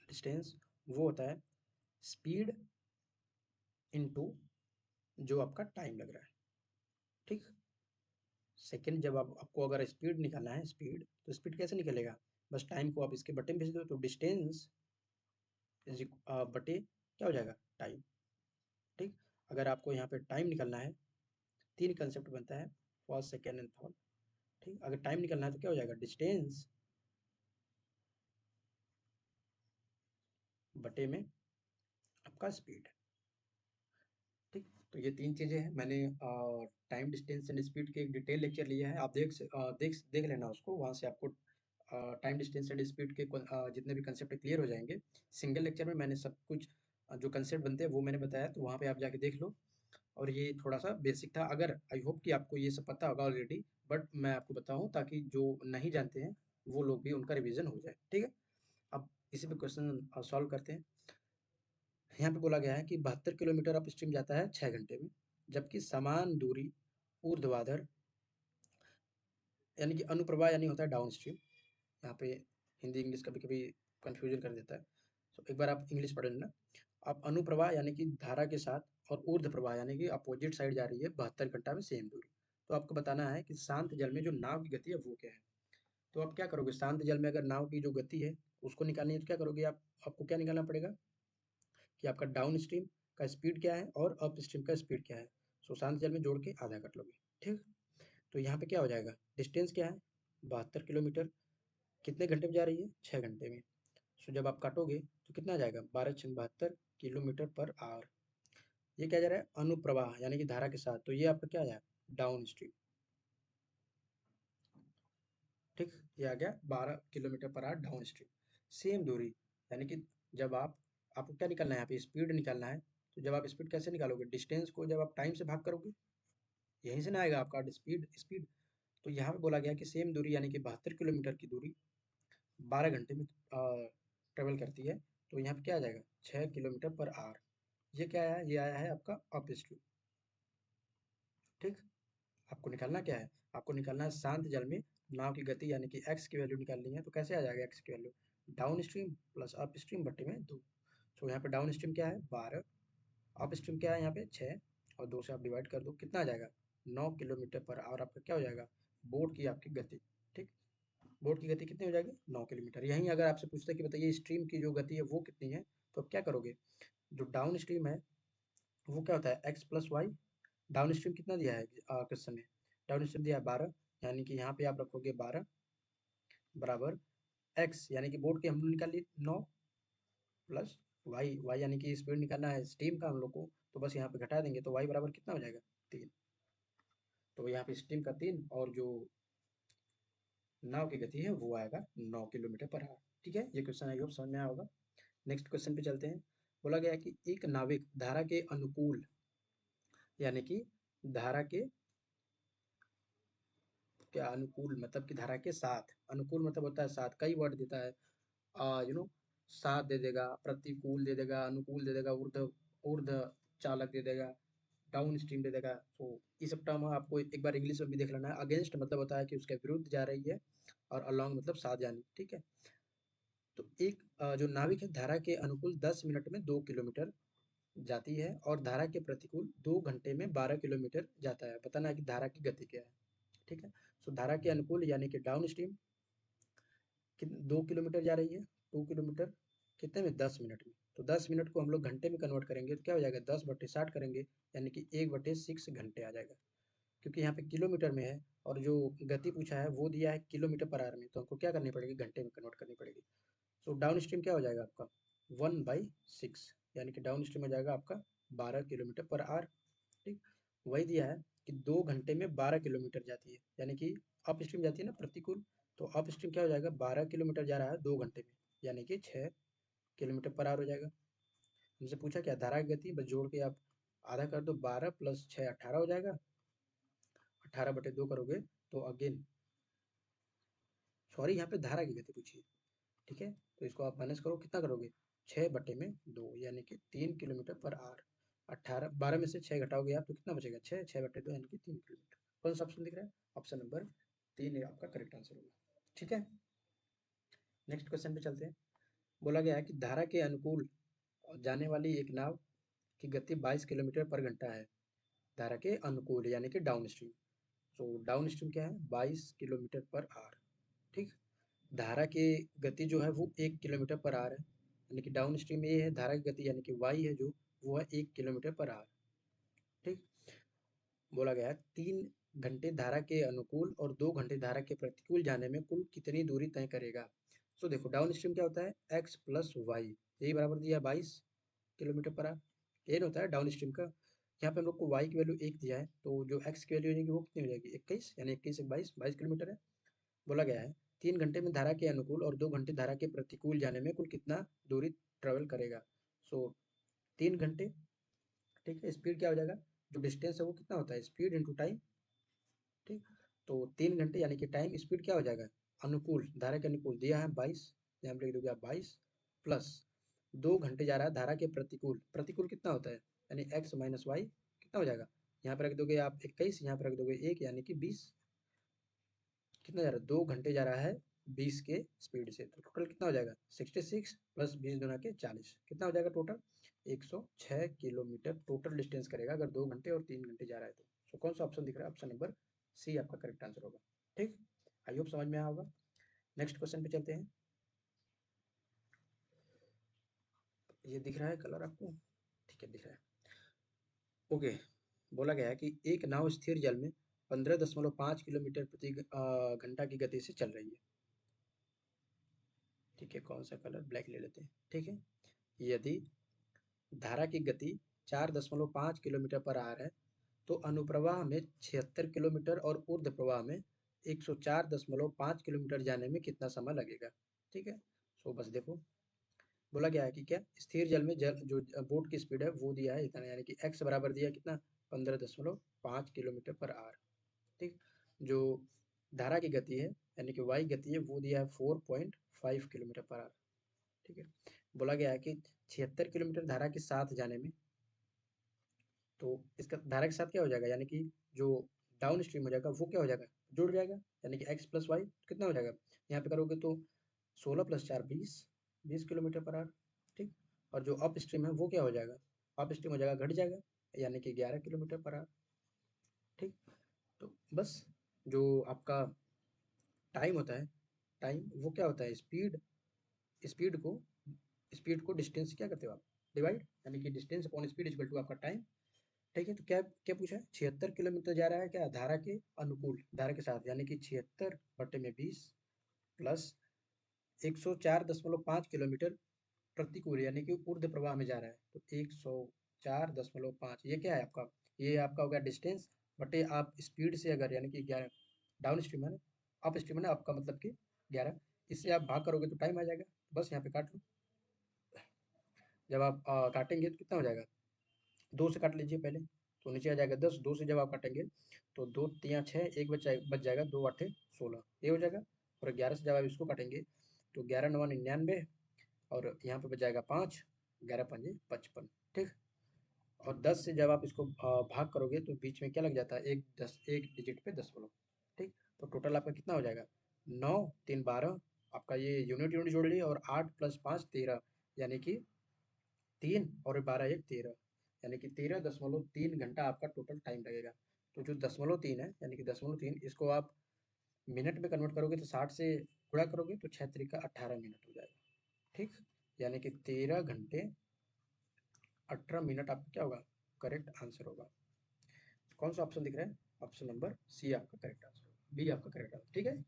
Speaker 1: डिस्टेंस वो होता है स्पीड इनटू जो आपका टाइम लग रहा है। ठीक, सेकंड जब आपको अगर स्पीड निकालना है, स्पीड तो स्पीड कैसे निकलेगा, बस टाइम को आप इसके बटे में भेज दो, तो डिस्टेंस बटे क्या हो जाएगा, टाइम। ठीक, अगर आपको यहाँ पे टाइम निकालना है, तीन कंसेप्ट बनता है, फर्स्ट सेकेंड एंड थर्ड। ठीक, अगर टाइम निकालना है तो क्या हो जाएगा, डिस्टेंस बटे में आपका स्पीड। ठीक, तो ये तीन चीजें हैं। मैंने टाइम डिस्टेंस एंड स्पीड के एक डिटेल लेक्चर लिया है, आप देख लेना उसको, वहाँ से आपको टाइम डिस्टेंस एंड स्पीड के जितने भी कंसेप्ट क्लियर हो जाएंगे। सिंगल लेक्चर में मैंने सब कुछ जो कंसेप्ट बनते हैं वो मैंने बताया, तो वहाँ पे आप जाके देख लो। और ये थोड़ा सा बेसिक था, अगर आई होप कि आपको ये सब पता होगा ऑलरेडी, बट मैं आपको बताऊँ ताकि जो नहीं जानते हैं वो लोग भी उनका रिविजन हो जाए। ठीक है, अब इसी पे क्वेश्चन सॉल्व करते हैं। यहाँ पे बोला गया है कि 72 किलोमीटर अप स्ट्रीम जाता है 6 घंटे में, जबकि समान दूरी ऊर्ध्वाधर यानी कि अनुप्रवाह यानी होता है डाउन स्ट्रीम। यहाँ पे हिंदी इंग्लिश कभी कभी कंफ्यूजन कर देता है, तो एक बार आप इंग्लिश पढ़ लेना। आप अनुप्रवाह यानी कि धारा के साथ और ऊर्ध्व प्रवाह यानी कि अपोजिट साइड जा रही है 72 घंटा में सेम दूरी। तो आपको बताना है कि शांत जल में जो नाव की गति है वो क्या है। तो आप क्या करोगे, शांत जल में अगर नाव की जो गति है उसको निकालनी है तो क्या करोगे आप, आपको क्या निकालना पड़ेगा कि आपका डाउन स्ट्रीम का स्पीड क्या है और अप स्ट्रीम का स्पीड क्या है। सो शांत जल में जोड़ के आधा कर लोगे, ठीक। तो यहाँ पे क्या हो जाएगा, डिस्टेंस क्या है 72 किलोमीटर, कितने घंटे में जा रही है 6 घंटे में। सो जब आप काटोगे तो कितना आ जाएगा 12×72 किलोमीटर पर आवर। ये क्या जा रहा है अनुप्रवाह यानी कि धारा के साथ, तो ये आपका क्या आ जाएगा डाउन स्ट्रीम, ठीक। ये आ गया 12 kilometre per our down stream. Same दूरी यानी कि जब आपको क्या निकालना है यहाँ पे स्पीड निकालना है। तो जब आप स्पीड कैसे निकालोगे, डिस्टेंस को जब आप टाइम से भाग करोगे, यहीं से ना आएगा आपका स्पीड स्पीड। तो यहाँ पे बोला गया कि सेम दूरी यानी कि 72 किलोमीटर की दूरी 12 घंटे में ट्रेवल करती है। तो यहाँ पे क्या आ जाएगा 6 किलोमीटर पर आवर। ये क्या आया है, ये आया है आपका अप स्ट्रीम, ठीक। आपको निकालना क्या है, आपको निकालना है शांत जल में नाव की गति यानी कि एक्स की वैल्यू निकालनी है। तो कैसे आ जाएगा एक्स की value, down stream plus up stream बट्टे में 2। तो यहाँ पे डाउन स्ट्रीम क्या है 12, अप स्ट्रीम क्या है यहाँ पे 6, और 2 से आप डिवाइड कर दो कितना आ जाएगा 9 किलोमीटर पर आवर आपका क्या हो जाएगा बोट की आपकी गति, ठीक। बोट की गति कितनी हो जाएगी 9 किलोमीटर। यहीं अगर आपसे पूछते हैं कि बताइए स्ट्रीम की जो गति है वो कितनी है, तो आप क्या करोगे, जो डाउन स्ट्रीम है वो क्या होता है X plus Y. Downstream कितना दिया है क्वेश्चन में, डाउन स्ट्रीम दिया है 12, यानी कि यहाँ पे आप रखोगे 12 बराबर एक्स यानी कि बोट की हम लोग निकाल ली 9 प्लस वाई, वाई यानी कि स्पीड निकालना है स्टीम का हम लोग को, तो बस यहाँ पे घटा देंगे तो वाई बराबर कितना हो जाएगा 3। तो यहाँ पे स्टीम का 3 और जो नाव की गति है वो आएगा 9 किलोमीटर पर आवर, ठीक है। ये क्वेश्चन आई होप समझ में आया होगा। नेक्स्ट क्वेश्चन पे चलते हैं। बोला गया है कि एक नाविक धारा के अनुकूल यानी कि धारा के क्या अनुकूल मतलब कि धारा के साथ, अनुकूल मतलब होता है साथ, कई वर्ड देता है यू नो, साथ दे देगा, प्रतिकूल दे देगा, अनुकूल दे देगा, ऊर्ध्व ऊर्ध्व चालक दे देगा, डाउन स्ट्रीम दे देगा। तो ये सब टर्म आपको एक बार इंग्लिश में भी देख लेना है। अगेंस्ट मतलब होता है कि उसके विरुद्ध जा रही है, और अलॉन्ग मतलब साथ जानी, ठीक है। तो एक जो नाविक है धारा के अनुकूल 10 मिनट में 2 किलोमीटर जाती है और धारा के प्रतिकूल 2 घंटे में 12 किलोमीटर जाता है। बताना है कि धारा की गति क्या है, ठीक है। सो धारा के अनुकूल यानी कि डाउन स्ट्रीम 2 किलोमीटर जा रही है, 2 किलोमीटर कितने में 10 मिनट में। तो 10 मिनट को हम लोग घंटे में कन्वर्ट करेंगे तो क्या हो जाएगा 10/60 करेंगे, यानी कि 1/6 घंटे आ जाएगा। क्योंकि यहाँ पे किलोमीटर में है और जो गति पूछा है वो दिया है किलोमीटर पर आवर में, तो हमको क्या करनी पड़ेगी घंटे में कन्वर्ट करनी पड़ेगी। सो डाउन स्ट्रीम क्या हो जाएगा आपका 1/6, यानी कि डाउन स्ट्रीम हो जाएगा आपका 12 किलोमीटर पर आवर, ठीक। वही दिया है कि 2 घंटे में 12 किलोमीटर जाती है, यानी कि अप स्ट्रीम जाती है ना प्रतिकूल, तो अप स्ट्रीम क्या हो जाएगा 12 किलोमीटर जा रहा है 2 घंटे में, यानी कि 6 किलोमीटर पर आवर हो जाएगा। हमसे पूछा क्या धारा की गति, बस जोड़ के आप आधा कर दो, 12 + 6 18 हो जाएगा, 18/2 करोगे तो अगेन सॉरी यहाँ पे धारा की गति पूछी है, ठीक है। तो इसको आप माइनस करो कितना करोगे 6/2 यानी कि 3 किलोमीटर पर आवर। 18 12 में से 6 घटाओगे आप तो कितना बचेगा 6, 6/2 यानी कि 3 किलोमीटर। कौन सा ऑप्शन दिख रहा है, ऑप्शन नंबर 3 आपका करेक्ट आंसर होगा, ठीक है। नेक्स्ट क्वेश्चन पे चलते हैं। बोला गया है कि धारा के अनुकूल जाने वाली एक नाव की गति 22 किलोमीटर पर घंटा है, धारा के अनुकूल यानी कि डाउन स्ट्रीम। तो डाउन स्ट्रीम क्या है 22 किलोमीटर पर आवर, ठीक। धारा की गति जो है वो 1 किलोमीटर पर आवर है, यानी कि डाउन स्ट्रीम ये है धारा की गति यानी कि वाई है जो वो है 1 किलोमीटर पर आवर, ठीक। बोला गया है 3 घंटे धारा के अनुकूल और 2 घंटे धारा के प्रतिकूल जाने में कुल कितनी दूरी तय करेगा। सो देखो डाउन स्ट्रीम क्या होता है एक्स प्लस वाई, यही बराबर दिया 22 किलोमीटर पर आवर, ये होता है डाउन स्ट्रीम का। यहाँ पे हम लोग को वाई की वैल्यू 1 दिया है, तो जो एक्स की वैल्यू हो जाएगी वो कितनी हो जाएगी 21, यानी 21 एक 22 किलोमीटर है। बोला गया है 3 घंटे में धारा के अनुकूल और 2 घंटे धारा के प्रतिकूल जाने में कुल कितना दूरी ट्रेवल करेगा। सो 3 घंटे, ठीक है। स्पीड क्या हो जाएगा, जो डिस्टेंस है वो कितना होता है स्पीड इंटू टाइम, ठीक। तो 3 घंटे यानी कि टाइम स्पीड क्या हो जाएगा अनुकूल, धारा के अनुकूल दिया है 22, यहाँ पे लिख दोगे आप 22 प्लस 2 घंटे जा रहा है धारा के प्रतिकूल, प्रतिकूल कितना होता है यानी x माइनस वाई कितना हो जाएगा, यहाँ पे रख दोगे आप 21, यहाँ पे रख दोगे 1 यानी कि 20, कितना जा रहा है 2 घंटे जा रहा है 20 के स्पीड से, तो टोटल कितना हो जाएगा 66 प्लस 20 गुना के 40, कितना हो जाएगा टोटल 106 किलोमीटर टोटल डिस्टेंस करेगा अगर 2 घंटे और 3 घंटे जा रहा है तो। सो कौन सा ऑप्शन दिख रहा है, ऑप्शन नंबर सी आपका करेक्ट आंसर होगा। ठीक, आई होप समझ में आया होगा। नेक्स्ट क्वेश्चन पे चलते हैं। ये दिख रहा है कलर आपको, ठीक है दिख रहा है। ओके, बोला गया है कि एक नाव स्थिर जल में 15.5 किलोमीटर प्रति घंटा की गति से चल रही है। ठीक है, कौन सा कलर, ब्लैक ले लेते हैं। ठीक है, यदि धारा की गति 4.5 किलोमीटर पर आर है तो अनुप्रवाह में 76 किलोमीटर और ऊर्ध्व प्रवाह में 104.5 किलोमीटर जाने में कितना समय लगेगा। ठीक है, सो बस देखो बोला गया है कि क्या स्थिर जल में जल जो बोट की स्पीड है वो दिया है इतना, यानी कि x बराबर दिया कितना 15.5 किलोमीटर पर आर। ठीक, जो धारा की गति है यानी कि y गति है वो दिया है 4.5 किलोमीटर पर आर। ठीक है, बोला गया है कि 76 किलोमीटर धारा के साथ जाने में, तो इसका धारा के साथ क्या हो जाएगा यानी कि जो डाउन स्ट्रीम हो जाएगा वो क्या हो जाएगा जुड़ जाएगा, यानी कि x प्लस वाई कितना हो जाएगा, यहाँ पे करोगे तो 16 प्लस 4 20 किलोमीटर पर आवर। ठीक, और जो अप स्ट्रीम है वो क्या हो जाएगा, अप स्ट्रीम हो जाएगा घट जाएगा यानी कि 11 किलोमीटर पर आवर। ठीक, तो बस जो आपका टाइम होता है, टाइम वो क्या होता है स्पीड, स्पीड को स्पीड को डिस्टेंस क्या करते हो आप डिवाइड, यानी कि distance upon speed equal to आपका टाइम। ठीक है, तो क्या क्या पूछा है 76 किलोमीटर जा रहा है क्या धारा के अनुकूल, धारा के साथ यानी कि 76 बटे में 20 प्लस 104.5 किलोमीटर प्रतिकूल यानी कि ऊर्ध्व प्रवाह में जा रहा है, तो 104.5 ये क्या है आपका, ये आपका होगा डिस्टेंस बटे आप स्पीड से अगर यानी कि 11 डाउन स्ट्रीम है ना, अप स्ट्रीम है ना आपका मतलब कि 11, इससे आप भाग करोगे तो टाइम आ जाएगा, बस यहाँ पे काट लो। जब आप काटेंगे तो कितना हो जाएगा, 2 से काट लीजिए पहले, तो नीचे आ जाएगा 10, 2 से जब आप काटेंगे तो 2 तियाँ 6, एक बच जाएगा, 2 आठे 16 ये हो जाएगा, और 11 से जब आप इसको काटेंगे तो 11 नवा 99 और यहाँ पे बच जाएगा 5, 11 पंजे 55। ठीक, और 10 से जब आप इसको भाग करोगे तो बीच में क्या लग जाता है एक डिजिट पे दशमलव। ठीक, तो टोटल आपका कितना हो जाएगा 9 3 12, आपका ये यूनिट यूनिट जोड़ लिए, और 8 प्लस 5 13 यानी कि 3 और 12 एक 13 यानी कि 13.3 घंटा आपका टोटल टाइम लगेगा। तो जो 0.3 है यानी कि 0.3 इसको आप मिनट में कन्वर्ट करोगे तो 60 से गुणा करोगे तो 6 तरीका 18 मिनट हो जाएगा। ठीक, यानी कि 13 घंटे 18 मिनट आपका क्या होगा करेक्ट आंसर होगा। कौन सा ऑप्शन दिख रहा है, ऑप्शन नंबर सी आपका करेक्ट आंसर होगा, बी आपका करेक्ट आंसर। ठीक है,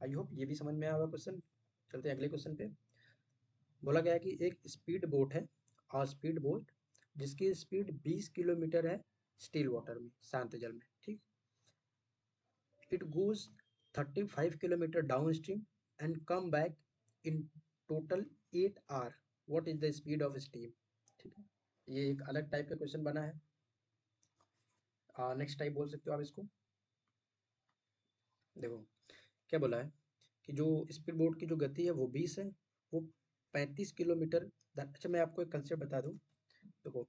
Speaker 1: आई होप ये भी समझ में आया होगा क्वेश्चन। चलते हैं अगले क्वेश्चन पे। बोला गया है कि एक स्पीड बोट है, और स्पीड बोट जिसकी स्पीड 20 किलोमीटर है स्टिल वाटर में, शांत जल में। ठीक, it goes 35 kilometre down stream and come back in total 8 hour, what is the speed of steam. ठीक है, ये एक अलग टाइप का क्वेश्चन बना है, नेक्स्ट टाइप बोल सकते हो आप इसको। देखो क्या बोला है कि जो स्पीड बोट की जो गति है वो 20 है, वो 35 किलोमीटर। अच्छा मैं आपको एक कंसेप्ट बता दूं, देखो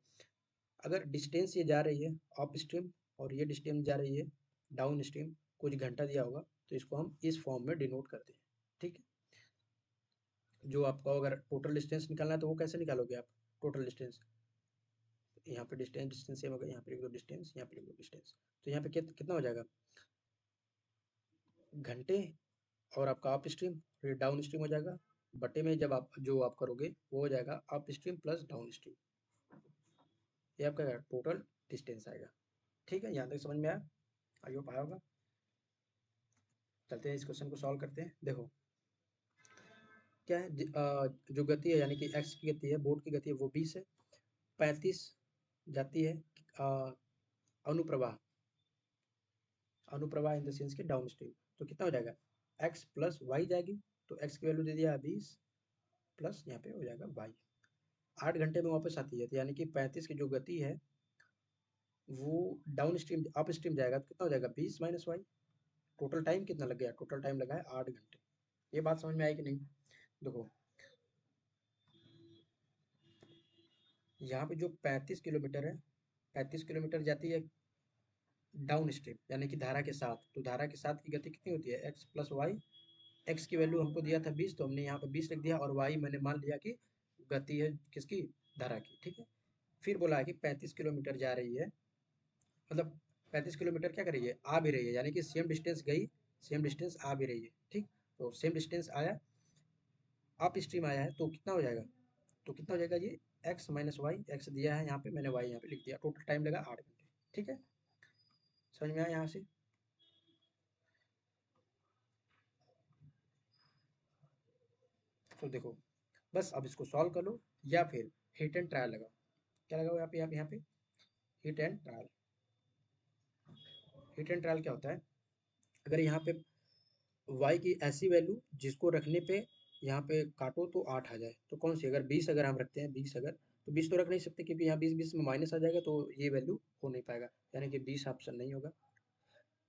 Speaker 1: अगर डिस्टेंस ये जा रही है अप स्ट्रीम और ये डिस्टेंस जा रही है डाउन स्ट्रीम, कुछ घंटा दिया होगा तो इसको हम इस फॉर्म में डिनोट करते हैं। ठीक है, जो आपको अगर टोटल डिस्टेंस निकालना है तो वो कैसे निकालोगे आप टोटल डिस्टेंस, यहाँ पे डिस्टेंस डिस्टेंस सेम होगा, यहाँ पे लिख दो डिस्टेंस, यहाँ पे लिख दो डिस्टेंस, तो यहाँ पे कितना हो जाएगा घंटे, और आपका अप स्ट्रीम फिर डाउन स्ट्रीम हो जाएगा, बटे में जब आप जो आप करोगे वो हो जाएगा up stream plus down stream, ये आपका टोटल डिस्टेंस आएगा। ठीक है, यहाँ तक समझ में आया, आई होप आया होगा। चलते हैं इस क्वेश्चन को सॉल्व करते हैं। देखो क्या है जो गति है यानी कि एक्स की गति है, बोट की गति है वो 20 है, 35 जाती है अ, अनुप्रवाह, अनुप्रवाह इन द सेंस के डाउन स्ट्रीम, तो कितना हो जाएगा एक्स प्लस वाई जाएगी, तो एक्स की वैल्यू दे दिया 20 प्लस यहाँ पे हो जाएगा वाई, 8 घंटे में वापस आती है, तो यानी कि 35 की जो गति है वो डाउन स्ट्रीम अप स्ट्रीम जाएगा तो कितना हो जाएगा 20 माइनस वाई, टोटल टाइम कितना लग गया, टोटल टाइम लगा है 8 घंटे। ये बात समझ में आई कि नहीं। देखो यहाँ पे जो 35 किलोमीटर है, 35 किलोमीटर जाती है डाउन स्ट्रीम, यानी कि धारा के साथ। तो धारा के साथ की गति कितनी होती है, एक्स प्लस वाई। एक्स की वैल्यू हमको दिया था 20, तो हमने यहाँ पे 20 लिख दिया, और वाई मैंने मान लिया कि गति है किसकी, धारा की, ठीक है। फिर बोला है कि 35 किलोमीटर जा रही है, मतलब 35 किलोमीटर क्या कर रही है, आ भी रही है, यानी कि सेम डिस्टेंस गई, सेम डिस्टेंस आ भी रही है, ठीक। तो सेम डिस्टेंस आया, अप स्ट्रीम आया है, तो कितना हो जाएगा, तो कितना हो जाएगा ये, एक्स माइनस वाई। एक्स दिया है यहाँ पे, मैंने वाई यहाँ पे लिख दिया, टोटल टाइम लगा 8 घंटे, ठीक है। समझ में आया यहाँ से। तो देखो, बस अब इसको सॉल्व कर लो, या फिर हिट एंड ट्रायल लगाओ। क्या लगाओ यहाँ पे, यहाँ पे hit and trial. Hit and trial क्या होता है, अगर यहाँ पे y की ऐसी वैल्यू जिसको रखने पे यहाँ पे काटो तो 8 आ जाए, तो कौन सी, अगर 20 अगर हम रखते हैं, 20 अगर, तो 20 तो रख नहीं सकते, क्योंकि यहाँ 20 में माइनस आ जाएगा, तो ये वैल्यू हो नहीं पाएगा, यानी कि 20 ऑप्शन नहीं होगा।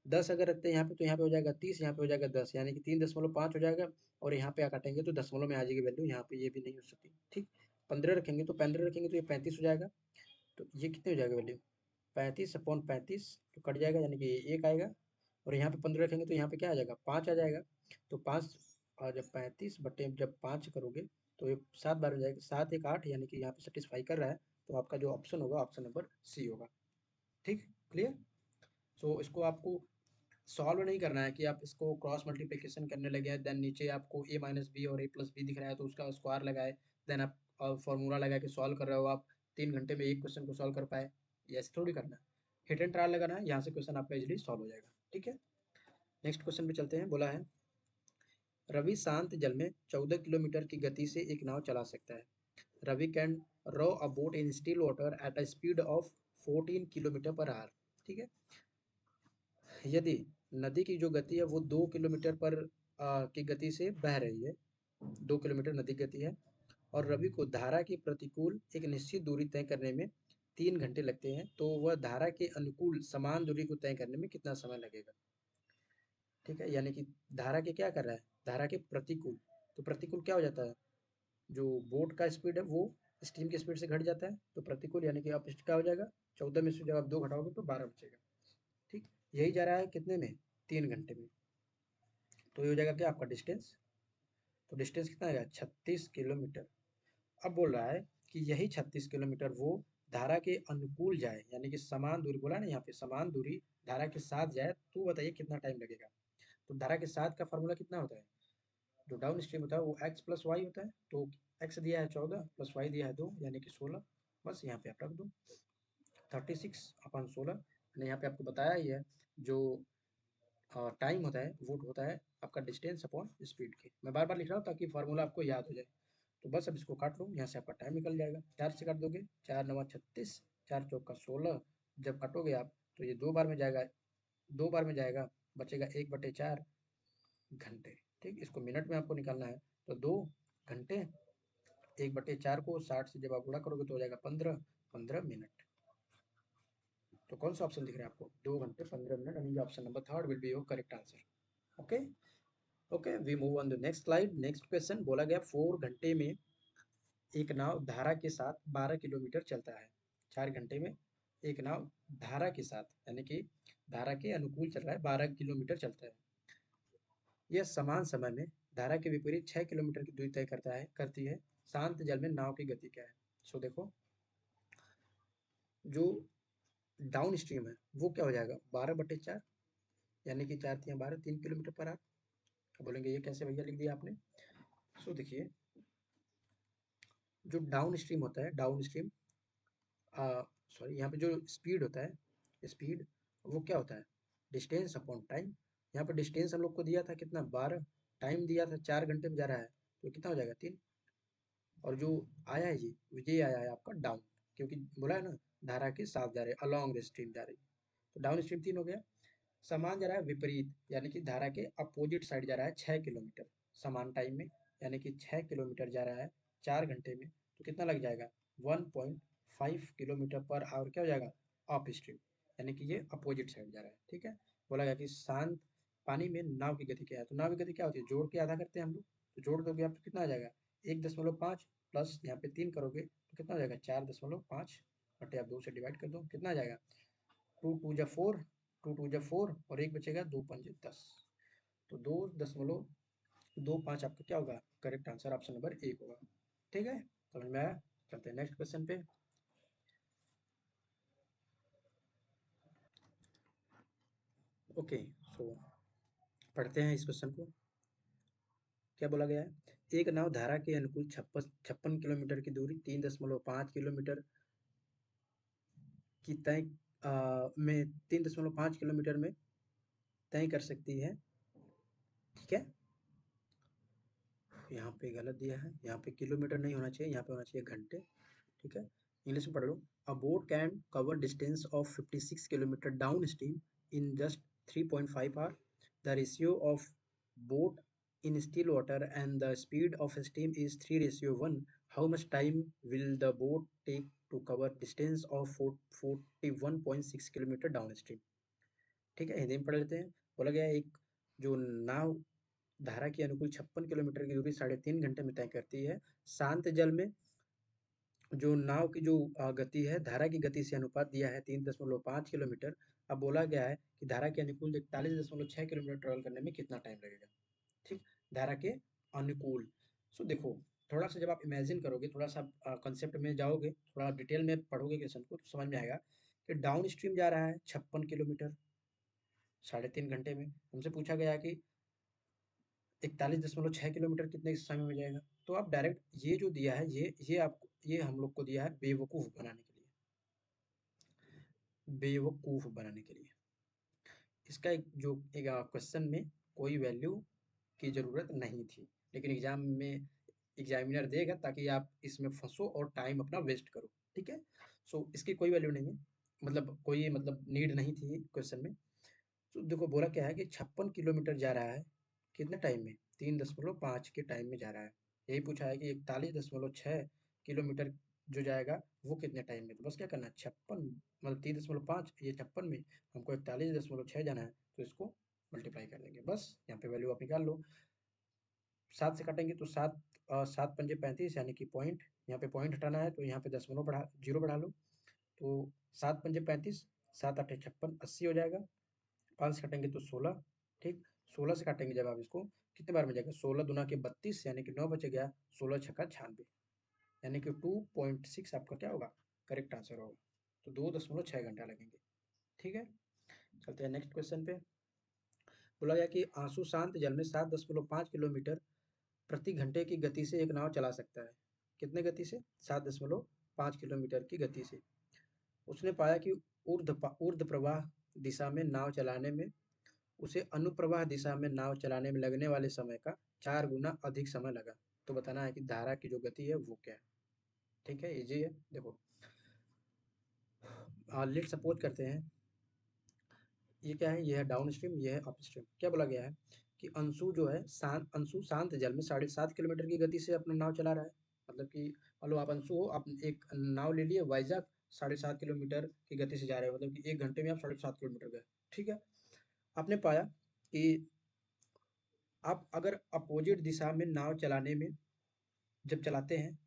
Speaker 1: 10 अगर रखते हैं यहाँ पे, तो यहाँ पे हो जाएगा 30, यहाँ पे हो जाएगा 10, यानी कि 3.5 हो जाएगा, और यहाँ पे काटेंगे तो दशमलव में आ जाएगी वैल्यू, यहाँ पे ये भी नहीं हो सकती, ठीक। 15 रखेंगे तो 15 रखेंगे तो ये 35 हो जाएगा, तो ये कितने हो जाएगा वैल्यू, 35/35, तो कट जाएगा, यानी कि ये 1 आएगा, और यहाँ पे 15 रखेंगे तो यहाँ पे क्या आ जाएगा, 5 आ जाएगा। तो 5, और जब 35 बटे जब 5 करोगे, तो ये 7 बार हो जाएगा, 7 1 8, यानी कि यहाँ पे सेटिस्फाई कर रहा है, तो आपका जो ऑप्शन होगा, ऑप्शन नंबर सी होगा, ठीक, क्लियर। सो इसको आपको सॉल्व नहीं करना है कि आप इसको क्रॉस मल्टीप्लिकेशन करने लगे हैं, देन नीचे आपको ए माइनस बी और ए प्लस बी दिख रहा है, तो उसका स्क्वायर लगाए, देन आप फॉर्मूला लगा के सॉल्व कर रहे हो, आप 3 घंटे में एक क्वेश्चन को सॉल्व कर पाए, ये ऐसे थोड़ी करना है। हिट एंड ट्रायल लगाना है, यहाँ से क्वेश्चन आपका इजीली सॉल्व हो जाएगा, ठीक है। नेक्स्ट क्वेश्चन पे चलते हैं। बोला है, रवि शांत जल में 14 किलोमीटर की गति से एक नाव चला सकता है। Ravi can row a boat in still water at a speed of 14 kilometre per hour, ठीक है। यदि नदी की जो गति है वो 2 किलोमीटर पर की गति से बह रही है, 2 किलोमीटर नदी की गति है, और रवि को धारा के प्रतिकूल एक निश्चित दूरी तय करने में 3 घंटे लगते हैं, तो वह धारा के अनुकूल समान दूरी को तय करने में कितना समय लगेगा, ठीक है। यानी कि धारा के क्या कर रहा है, धारा के प्रतिकूल, तो प्रतिकूल क्या हो जाता है, जो बोट का स्पीड है वो स्टीम की स्पीड से घट जाता है, तो प्रतिकूल यानी कि अब क्या हो जाएगा, 14 में से जब आप 2 घटाओगे तो 12 बचेगा, ठीक। यही जा रहा है कितने में, 3 घंटे में, तो ये हो जाएगा क्या आपका डिस्टेंस, तो डिस्टेंस कितना आएगा, 36 किलोमीटर। अब बोल रहा है कि यही 36 किलोमीटर वो धारा के अनुकूल जाए, यानी कि समान दूरी, बोला ना यहाँ पे समान दूरी धारा के साथ जाए, तो बताइए कितना टाइम लगेगा। तो धारा के साथ का फॉर्मूला कितना होता है, जो डाउन स्ट्रीम होता है वो एक्स प्लस वाई होता है, तो एक्स दिया है 14 प्लस वाई दिया है 2, यानी कि 16, बस यहाँ पे आप रख दो 36/16, मैंने यहाँ पे आपको बताया ही है, जो टाइम होता है वो होता है आपका डिस्टेंस अपॉन स्पीड के। मैं बार बार लिख रहा हूँ ताकि फार्मूला आपको याद हो जाए। तो बस अब इसको काट लो, यहाँ से आपका टाइम निकल जाएगा, 4 से काट दोगे, 4 9 36, 4 चौका 16, जब काटोगे आप तो ये 2 बार में जाएगा, 2 बार में जाएगा, बचेगा 1/4 घंटे, ठीक। इसको मिनट में आपको निकालना है, तो 2 घंटे 1/4 को 60 से जब आप गुणा करोगे तो हो जाएगा 15 मिनट। तो कौन सा ऑप्शन दिख रहा है आपको, 2 घंटे 15 मिनट, यानी option number third will be your correct answer. Okay, okay, we move on the next slide. Next question बोला गया, 4 घंटे में एक नाव धारा के साथ 12 किलोमीटर चलता है। 4 घंटे में एक नाव धारा के साथ, यानी कि धारा के अनुकूल चल रहा है, 12 किलोमीटर चलता है। यह समान समय में धारा के विपरीत 6 किलोमीटर की दूरी तय करती है। शांत जल में नाव की गति क्या है। सो देखो, जो डाउन स्ट्रीम है वो क्या हो जाएगा, 12/4, यानी कि 4 × 3 = 12, 3 किलोमीटर पर आवर। अब बोलेंगे ये कैसे भैया लिख दिया आपने। सो देखिए, जो डाउन स्ट्रीम होता है, डाउन स्ट्रीम, सॉरी, यहाँ पे जो स्पीड होता है, स्पीड, वो क्या होता है, डिस्टेंस अपॉन टाइम। यहाँ पर डिस्टेंस हम लोग को दिया था कितना, 12, टाइम दिया था 4 घंटे में जा रहा है, तो कितना हो जाएगा, 3। और जो आया है ये आया है आपका डाउन, क्योंकि बोला है ना धारा के साथ जा रहे, अलॉन्ग द स्ट्रीम जा रही, तो डाउन स्ट्रीम 3 हो गया। समान जा रहा है विपरीत, यानी कि धारा के अपोजिट साइड जा रहा है 6 किलोमीटर समान टाइम में, यानी कि 6 किलोमीटर जा रहा है 4 घंटे में, तो कितना लग जाएगा, 1.5 किलोमीटर पर आवर, क्या हो जाएगा, अप स्ट्रीम, यानी कि ये अपोजिट साइड जा रहा है, ठीक है। बोला गया कि शांत पानी में नाव की गति क्या है, तो नाव की गति क्या होती है, जोड़ के आधा करते हैं हम लोग, तो जोड़ दोगे आप तो कितना आ जाएगा, 1.5, प्लस यहाँ पे 3 करोगे तो कितना हो जाएगा 4.5 बटे आप 2 से डिवाइड कर दो, कितना आ जाएगा 2 2 जा 4, 2 2 जा 4 और एक बचेगा 2 5 10, तो 2.25 आपका क्या होगा, करेक्ट आंसर ऑप्शन नंबर 1 होगा। ठीक है, समझ में आया? चलते हैं नेक्स्ट क्वेश्चन पे। ओके, सो पढ़ते हैं इस क्वेश्चन को। क्या बोला गया है, एक नाव धारा के अनुकूल 56 किलोमीटर की दूरी 3.5 किलोमीटर की तय में 3.5 किलोमीटर में तय कर सकती है। ठीक है, यहाँ पे गलत दिया है, यहाँ पे किलोमीटर नहीं होना चाहिए, यहाँ पे होना चाहिए घंटे। ठीक है, इंग्लिश में पढ़ लो। A boat can cover distance of 56 kilometre down stream in just 3.5 hour. The ratio of boat in still water and the speed of steam is 3:1. How much time will the boat take to cover distance of 41.6 kilometre downstream? ठीक है, हिंदी में पढ़ लेते हैं। बोला गया एक जो नाव धारा के अनुकूल 56 किलोमीटर की दूरी 3.5 घंटे में तय करती है। शांत जल में जो नाव की जो गति है धारा की गति से अनुपात दिया है 3.5 किलोमीटर। अब बोला गया है कि धारा के अनुकूल 41.6 किलोमीटर ट्रेवल करने में कितना टाइम लगेगा। ठीक, धारा के अनुकूल। सो देखो, थोड़ा सा जब आप इमेजिन करोगे, थोड़ा सा कंसेप्ट में जाओगे, थोड़ा डिटेल में पढ़ोगे क्वेश्चन को, तो समझ में आएगा कि डाउन स्ट्रीम जा रहा है 56 किलोमीटर 3.5 घंटे में। हमसे पूछा गया है कि 41.6 किलोमीटर कितने समय में जाएगा। तो आप डायरेक्ट ये जो दिया है, ये आपको, ये हम लोग को दिया है बेवकूफ़ बनाने के लिए, बेवकूफ़ बनाने के लिए। इसका एक जो एक क्वेश्चन में कोई वैल्यू की ज़रूरत नहीं थी, लेकिन एग्जाम में एग्जामिनर देगा ताकि आप इसमें फंसो और टाइम अपना वेस्ट करो। ठीक है, सो इसकी कोई वैल्यू नहीं है, मतलब कोई मतलब नीड नहीं थी क्वेश्चन में। तो देखो बोला क्या है कि 56 किलोमीटर जा रहा है कितने टाइम में, 3.5 के टाइम में जा रहा है। यही पूछा है कि 41.6 किलोमीटर जो जाएगा वो कितने टाइम में। तो बस क्या करना है, 56 मतलब 3.5, ये 56 में हमको 41.6 जाना है, तो इसको मल्टीप्लाई कर देंगे, बस यहाँ पे वैल्यू आप निकाल लो। 7 से काटेंगे तो 7 पंजे 35, यानी कि पॉइंट, यहाँ पे पॉइंट हटाना है तो यहाँ पे दशमलव बढ़ा, जीरो बढ़ा लो। तो 7 पंजे 35, 7 8 56, 80 हो जाएगा। 5 से काटेंगे तो 16। ठीक, 16 से काटेंगे जब आप इसको, कितने बार में जाएगा, 16 दूना के 32, यानी कि 9 बचे गया, 16 छक्का 96, यानी कि 2.6 आपका क्या होगा, करेक्ट आंसर होगा। तो 2.6 घंटा लगेंगे। ठीक है, चलते हैं नेक्स्ट क्वेश्चन पे। बोला गया कि आंसू शांत जल में 7.5 किलोमीटर प्रति घंटे की गति से एक नाव चला सकता है। कितने गति से, 7.5 किलोमीटर की गति से। उसने पाया कि ऊर्ध्व प्रवाह दिशा में नाव चलाने में उसे अनुप्रवाह दिशा में नाव चलाने में लगने वाले समय का 4 गुना अधिक समय लगा। तो बताना है कि धारा की जो गति है वो क्या है। ठीक है, इजी है। देखो, लेट सपोज करते हैं ये क्या है, ये है डाउन स्ट्रीम, ये है अप स्ट्रीम। क्या बोला गया है कि अंशु शांत जल में 7.5 किलोमीटर की गति से अपना नाव चला रहा है। मतलब कि मान लो आप अंशु हो, आप एक नाव ले लिए वाइजैक, 7.5 किलोमीटर की गति से जा रहे हो, मतलब कि 1 घंटे में आप 7.5 किलोमीटर गए। ठीक है, आपने पाया कि आप अगर अपोजिट दिशा में नाव चलाने में जब चलाते हैं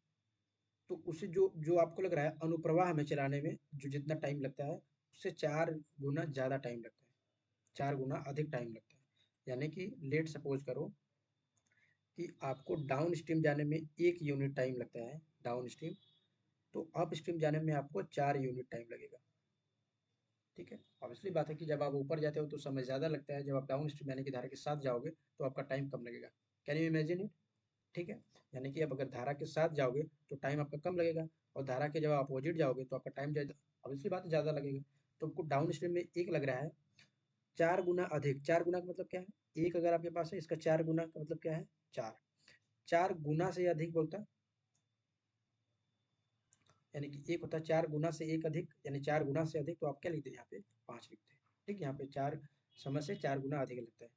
Speaker 1: तो उसे जो जो आपको लग रहा है अनुप्रवाह में चलाने में जो जितना टाइम लगता है उससे 4 गुना ज़्यादा टाइम लगता है, 4 गुना अधिक टाइम लगता है। यानी कि लेट सपोज करो कि आपको डाउन स्ट्रीम जाने में 1 यूनिट टाइम लगता है डाउन स्ट्रीम, तो अप स्ट्रीम जाने में आपको 4 यूनिट टाइम लगेगा। ठीक है, ऑब्वियसली बात है कि जब आप ऊपर जाते हो तो समय ज़्यादा लगता है, जब आप डाउन स्ट्रीम यानी कि धारा के साथ जाओगे तो आपका टाइम कम लगेगा। Can you imagine it? ठीक है, यानी कि अब अगर धारा के साथ जाओगे तो टाइम आपका कम लगेगा, और धारा के जब अपोजिट जाओगे तो आपका टाइम ज़्यादा, ऑब्वियसली बात है ज़्यादा लगेगा। तो आपको डाउन स्ट्रीम में एक लग रहा है 4 गुना अधिक। 4 गुना का मतलब क्या है, एक अगर आपके पास है, इसका 4 गुना का मतलब क्या है, 4। 4 गुना से अधिक बोलता है, यानी कि एक होता है 4 गुना से एक अधिक, यानी 4 गुना से अधिक, तो आप क्या लिखते हैं यहाँ पे 5 लिखते हैं। ठीक, यहाँ पे 4 समय से 4 गुना अधिक लगता है,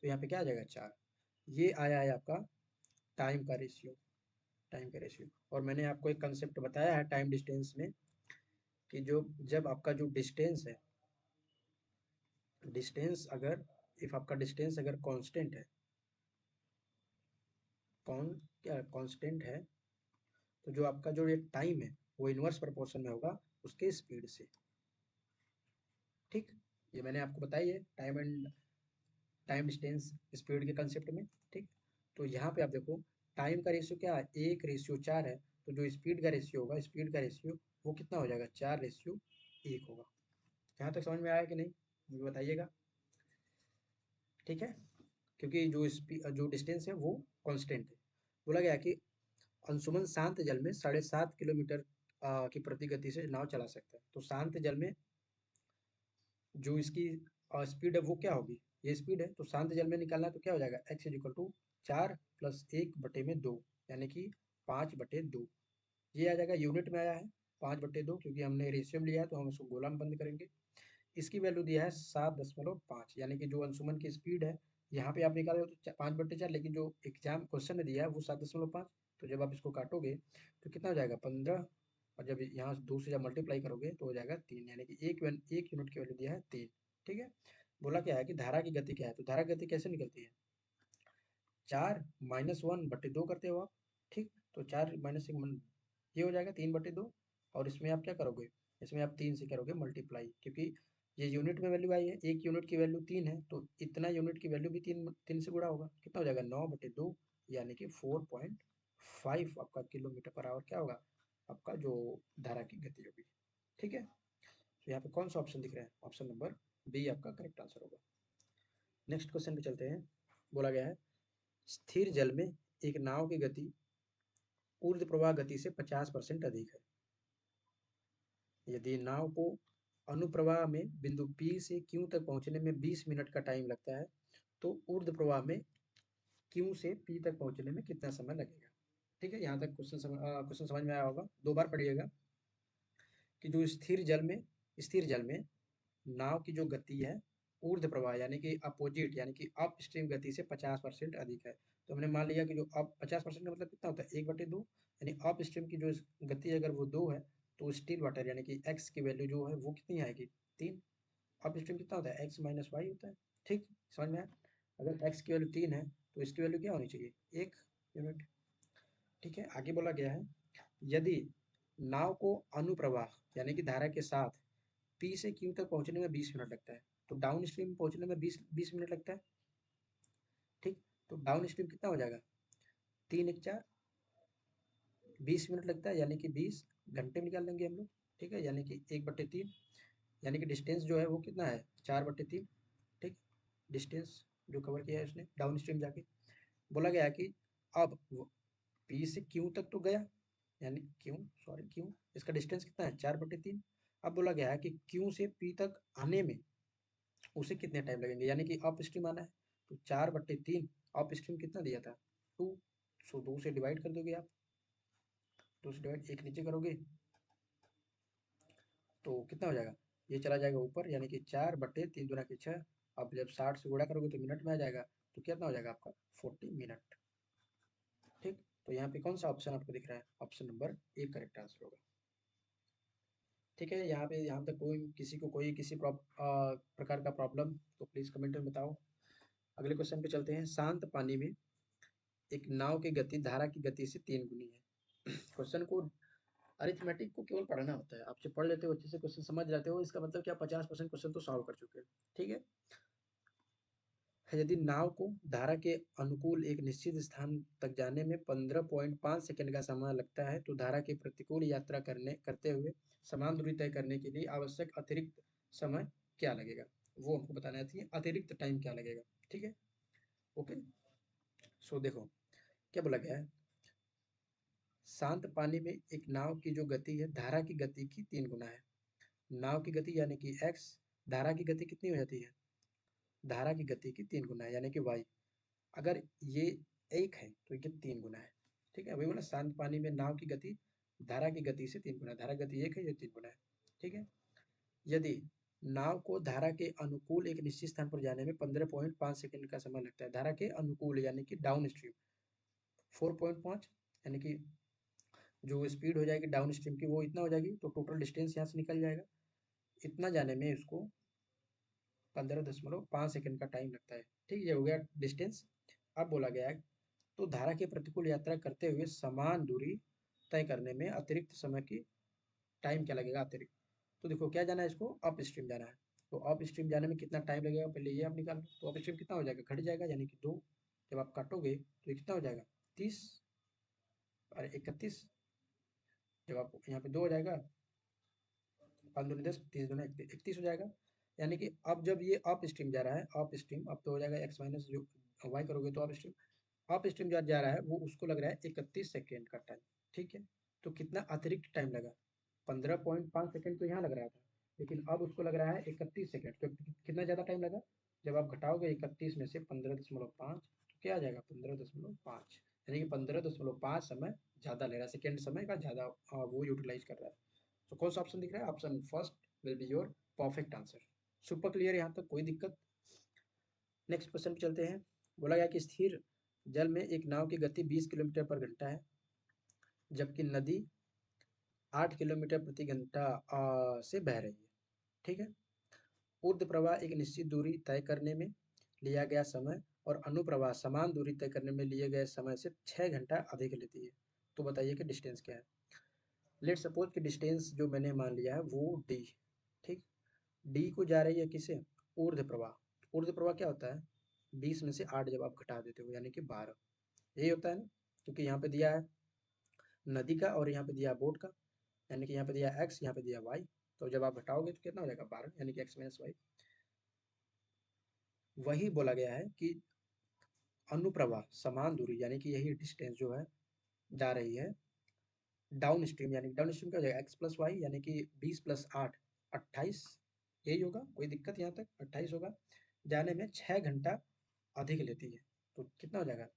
Speaker 1: तो यहाँ पे क्या आ जाएगा 4। ये आया है आपका टाइम का रेशियो, टाइम का रेशियो। और मैंने आपको एक कंसेप्ट बताया है टाइम डिस्टेंस में कि जो जब आपका जो डिस्टेंस है, डिस्टेंस अगर इफ आपका डिस्टेंस अगर कांस्टेंट है, कौन क्या कांस्टेंट है, तो जो आपका जो ये टाइम है वो इनवर्स प्रोपोर्शन में होगा उसके स्पीड से। ठीक, ये मैंने आपको बताई है टाइम डिस्टेंस स्पीड के कंसेप्ट में। ठीक, तो यहाँ पे आप देखो टाइम का रेशियो क्या है, 1:4 है, तो जो स्पीड का रेशियो होगा, स्पीड का रेशियो वो कितना हो जाएगा, 4:1 होगा। यहाँ तक समझ में आया कि नहीं, मुझे बताइएगा। ठीक है, क्योंकि जो डिस्टेंस है वो कांस्टेंट है। बोला गया कि अंशुमन शांत जल में 7.5 किलोमीटर की प्रति गति से नाव चला सकता है। तो शांत जल में जो इसकी स्पीड है वो क्या होगी, ये स्पीड है, तो शांत जल में निकालना है तो क्या हो जाएगा, x इक्वल टू 4+1/2, यानी कि 5/2। ये आ जाएगा, यूनिट में आया है 5/2, क्योंकि हमने रेशियो में लिया है तो हम उसको गोला में बंद करेंगे। इसकी वैल्यू दिया है 7.5, यानी कि जो अंशुमन की स्पीड है यहाँ पे आप निकाले हो तो 5/4, लेकिन जो एग्जाम क्वेश्चन में दिया है वो 7.5। तो जब आप इसको काटोगे तो कितना हो जाएगा, 15, और जब यहाँ 2 से जब मल्टीप्लाई करोगे तो हो जाएगा 3, यानी कि एक यूनिट की वैल्यू दिया है 3। ठीक है, बोला क्या है कि धारा की गति क्या है, तो धारा की गति कैसे निकलती है, 4-1/2 करते हो आप। ठीक, तो 4 - 1 ये हो जाएगा 3/2, और इसमें आप क्या करोगे, इसमें आप 3 से करोगे मल्टीप्लाई, क्योंकि ये यूनिट में वैल्यू आई है, एक यूनिट की वैल्यू 3 है, तो इतना यूनिट की वैल्यू भी 3 से गुणा होगा, कितना हो जाएगा 9/2, यानी कि 4.5 आपका किलोमीटर पर आवर क्या होगा, आपका जो धारा की गति होगी। ठीक है, तो यहाँ पे कौन सा ऑप्शन दिख रहा है, ऑप्शन नंबर बी आपका करेक्ट आंसर होगा। नेक्स्ट क्वेश्चन पे चलते हैं। बोला गया है स्थिर जल में एक नाव की गति ऊर्ध्व प्रवाह गति से 50% अधिक है। यदि नाव को अनुप्रवाह में बिंदु P से Q तक पहुंचने में 20 मिनट का टाइम लगता है, तो ऊर्ध्व प्रवाह में Q से P तक पहुंचने में कितना समय लगेगा। ठीक है, यहाँ तक क्वेश्चन समझ में आया होगा। दो बार पढ़िएगा कि जो स्थिर जल में नाव की जो गति है ऊर्ध्व प्रवाह यानी कि अपोजिट यानी कि अप स्ट्रीम गति से 50% अधिक है। तो हमने मान लिया कि जो अप 50% का मतलब कितना होता है, 1/2, यानी अप स्ट्रीम की जो गति अगर वो 2 है तो स्टिल वाटर यानी कि एक्स की वैल्यू जो है वो कितनी आएगी, 3। अप स्ट्रीम कितना होता है, एक्स माइनस वाई होता है। ठीक, समझ में आया। अगर एक्स की वैल्यू 3 है तो इसकी वैल्यू क्या होनी चाहिए, 1 यूनिट। ठीक है, आगे बोला गया है यदि नाव को अनुप्रवाह यानी कि धारा के साथ पी से क्यू तक पहुंचने में 20 मिनट लगता है, तो डाउन स्ट्रीम पहुंचने में 20 मिनट लगता है। ठीक, तो डाउन स्ट्रीम कितना हो जाएगा, 3 × 4 20 मिनट लगता है, यानी कि 20 घंटे निकाल देंगे हम लोग। ठीक है, यानी कि 1/3, यानी कि डिस्टेंस जो है वो कितना है, 4/3। ठीक, डिस्टेंस जो कवर किया है उसने डाउन स्ट्रीम जाके। बोला गया कि अब पी से क्यू तक तो गया, यानी क्यू इसका डिस्टेंस कितना है, 4/3। अब बोला गया है कि क्यू से पी तक आने में उसे कितने टाइम लगेंगे, यानी कि अप स्ट्रीम आना है, तो 4/3 अप स्ट्रीम कितना दिया था, 2, सो 2 से डिवाइड कर दोगे आप, 2 से डिवाइड, एक नीचे करोगे तो कितना हो जाएगा, ये चला जाएगा ऊपर, यानी कि 4/3×6। अब जब 60 से गुणा करोगे तो मिनट में आ जाएगा, तो कितना हो जाएगा आपका 40 मिनट। ठीक, तो यहाँ पे कौन सा ऑप्शन आपको दिख रहा है, option number A correct answer होगा। ठीक है, यहाँ तक कोई किसी प्रकार का प्रॉब्लम तो प्लीज कमेंट में बताओ। अगले क्वेश्चन पे चलते हैं। शांत पानी में एक नाव की गति धारा की गति से 3 गुनी है। क्वेश्चन को अरिथमेटिक को केवल पढ़ना होता है, आप जब पढ़ लेते हो अच्छे से, क्वेश्चन समझ जाते हो, इसका मतलब क्या 50% क्वेश्चन तो सॉल्व कर चुके हैं। ठीक है, यदि नाव को धारा के अनुकूल एक निश्चित स्थान तक जाने में 15.5 सेकंड का समय लगता है, तो धारा की प्रतिकूल यात्रा करते हुए समान दूरी तय करने के लिए आवश्यक अतिरिक्त समय क्या लगेगा, वो हमको बताना चाहिए, अतिरिक्त टाइम क्या लगेगा। ठीक है, ओके। सो देखो क्या बोला गया है, शांत पानी में एक नाव की जो गति है धारा की गति की 3 गुना है। नाव की गति यानी कि x, धारा की गति कितनी हो जाती है, धारा की गति की 3 गुना है, यानी कि y। अगर ये 1 है तो ये 3 गुना है। ठीक है, वही बोला शांत पानी में नाव की गति धारा की गति से 3 गुना है, धारा गति 1 है, ये 3 गुना है। ठीक है, यदि नाव को धारा के अनुकूल एक निश्चित स्थान पर जाने में 15.5 सेकंड का समय लगता है, धारा के अनुकूल यानी कि डाउन स्ट्रीम 4.5, यानी कि जो स्पीड हो जाएगी डाउन स्ट्रीम की वो इतना हो जाएगी, तो टोटल डिस्टेंस यहाँ से निकल जाएगा, इतना जाने में उसको 15.5 सेकंड का टाइम लगता है। ठीक, ये हो गया डिस्टेंस। अब बोला गया है तो धारा की प्रतिकूल यात्रा करते हुए समान दूरी तय करने में अतिरिक्त समय की टाइम क्या लगेगा अतिरिक्त। तो देखो क्या जाना है, इसको अप स्ट्रीम जाना है। तो अप स्ट्रीम जाने में कितना टाइम लगेगा, पहले ये आप निकाल लो। तो अप स्ट्रीम कितना हो जाएगा, घट जाएगा, यानी कि 2। जब आप काटोगे तो ये कितना हो जाएगा, 30 और 31। जब आप यहाँ पे 2 हो जाएगा, 5 दूनी 10, 30 दूनी 31 हो जाएगा। यानी कि अब जब ये अप स्ट्रीम जा रहा है, अप स्ट्रीम अब तो हो जाएगा एक्स माइनस जो वाई करोगे तो अप स्ट्रीम जो जा रहा है वो उसको लग रहा है 31 सेकेंड का टाइम। ठीक है, तो कितना अतिरिक्त टाइम लगा, 15.5 सेकेंड तो यहाँ लग रहा था, लेकिन अब उसको लग रहा है 31 सेकेंड। तो कितना ज़्यादा टाइम लगा, जब आप घटाओगे 31 में से 15.5 तो क्या आ जाएगा 15.5, यानी कि 15.5 समय ज़्यादा ले रहा है, सेकेंड समय का ज़्यादा वो यूटिलाइज कर रहा है। तो कौन सा ऑप्शन दिख रहा है, option first will be your perfect answer. Super clear यहाँ तक, कोई दिक्कत। नेक्स्ट क्वेश्चन पे चलते हैं। बोला गया कि स्थिर जल में एक नाव की गति 20 किलोमीटर पर घंटा है, जबकि नदी 8 किलोमीटर प्रति घंटा से बह रही है। ठीक है, ऊर्ध्व प्रवाह एक निश्चित दूरी तय करने में लिया गया समय और अनुप्रवाह समान दूरी तय करने में लिए गए समय से 6 घंटा अधिक लेती है। तो बताइए कि डिस्टेंस क्या है। लेट सपोज कि डिस्टेंस जो मैंने मान लिया है वो डी। ठीक, डी को जा रही है किसे, ऊर्ध्व प्रवाह। ऊर्ध्व प्रवाह क्या होता है, 20 में से 8 जब आप घटा देते हो यानी कि 12, यही होता है ना। क्योंकि यहाँ पे दिया है नदी का और यहाँ पे दिया बोट का, यानी कि यहाँ पे दिया एक्स, यहाँ पे दिया वाई। तो जब आप घटाओगे तो कितना हो जाएगा 12, यानी कि एक्स माइनस वाई। वही बोला गया है कि अनुप्रवाह समान दूरी, यानी कि यही डिस्टेंस जो है जा रही है डाउन स्ट्रीम, यानी डाउन स्ट्रीम क्या हो जाएगा एक्स प्लस वाई, यानी कि 20 प्लस 8 28, यही होगा, कोई दिक्कत यहाँ तक 28 होगा। जाने में 6 घंटा अधिक लेती है, तो कितना हो जाएगा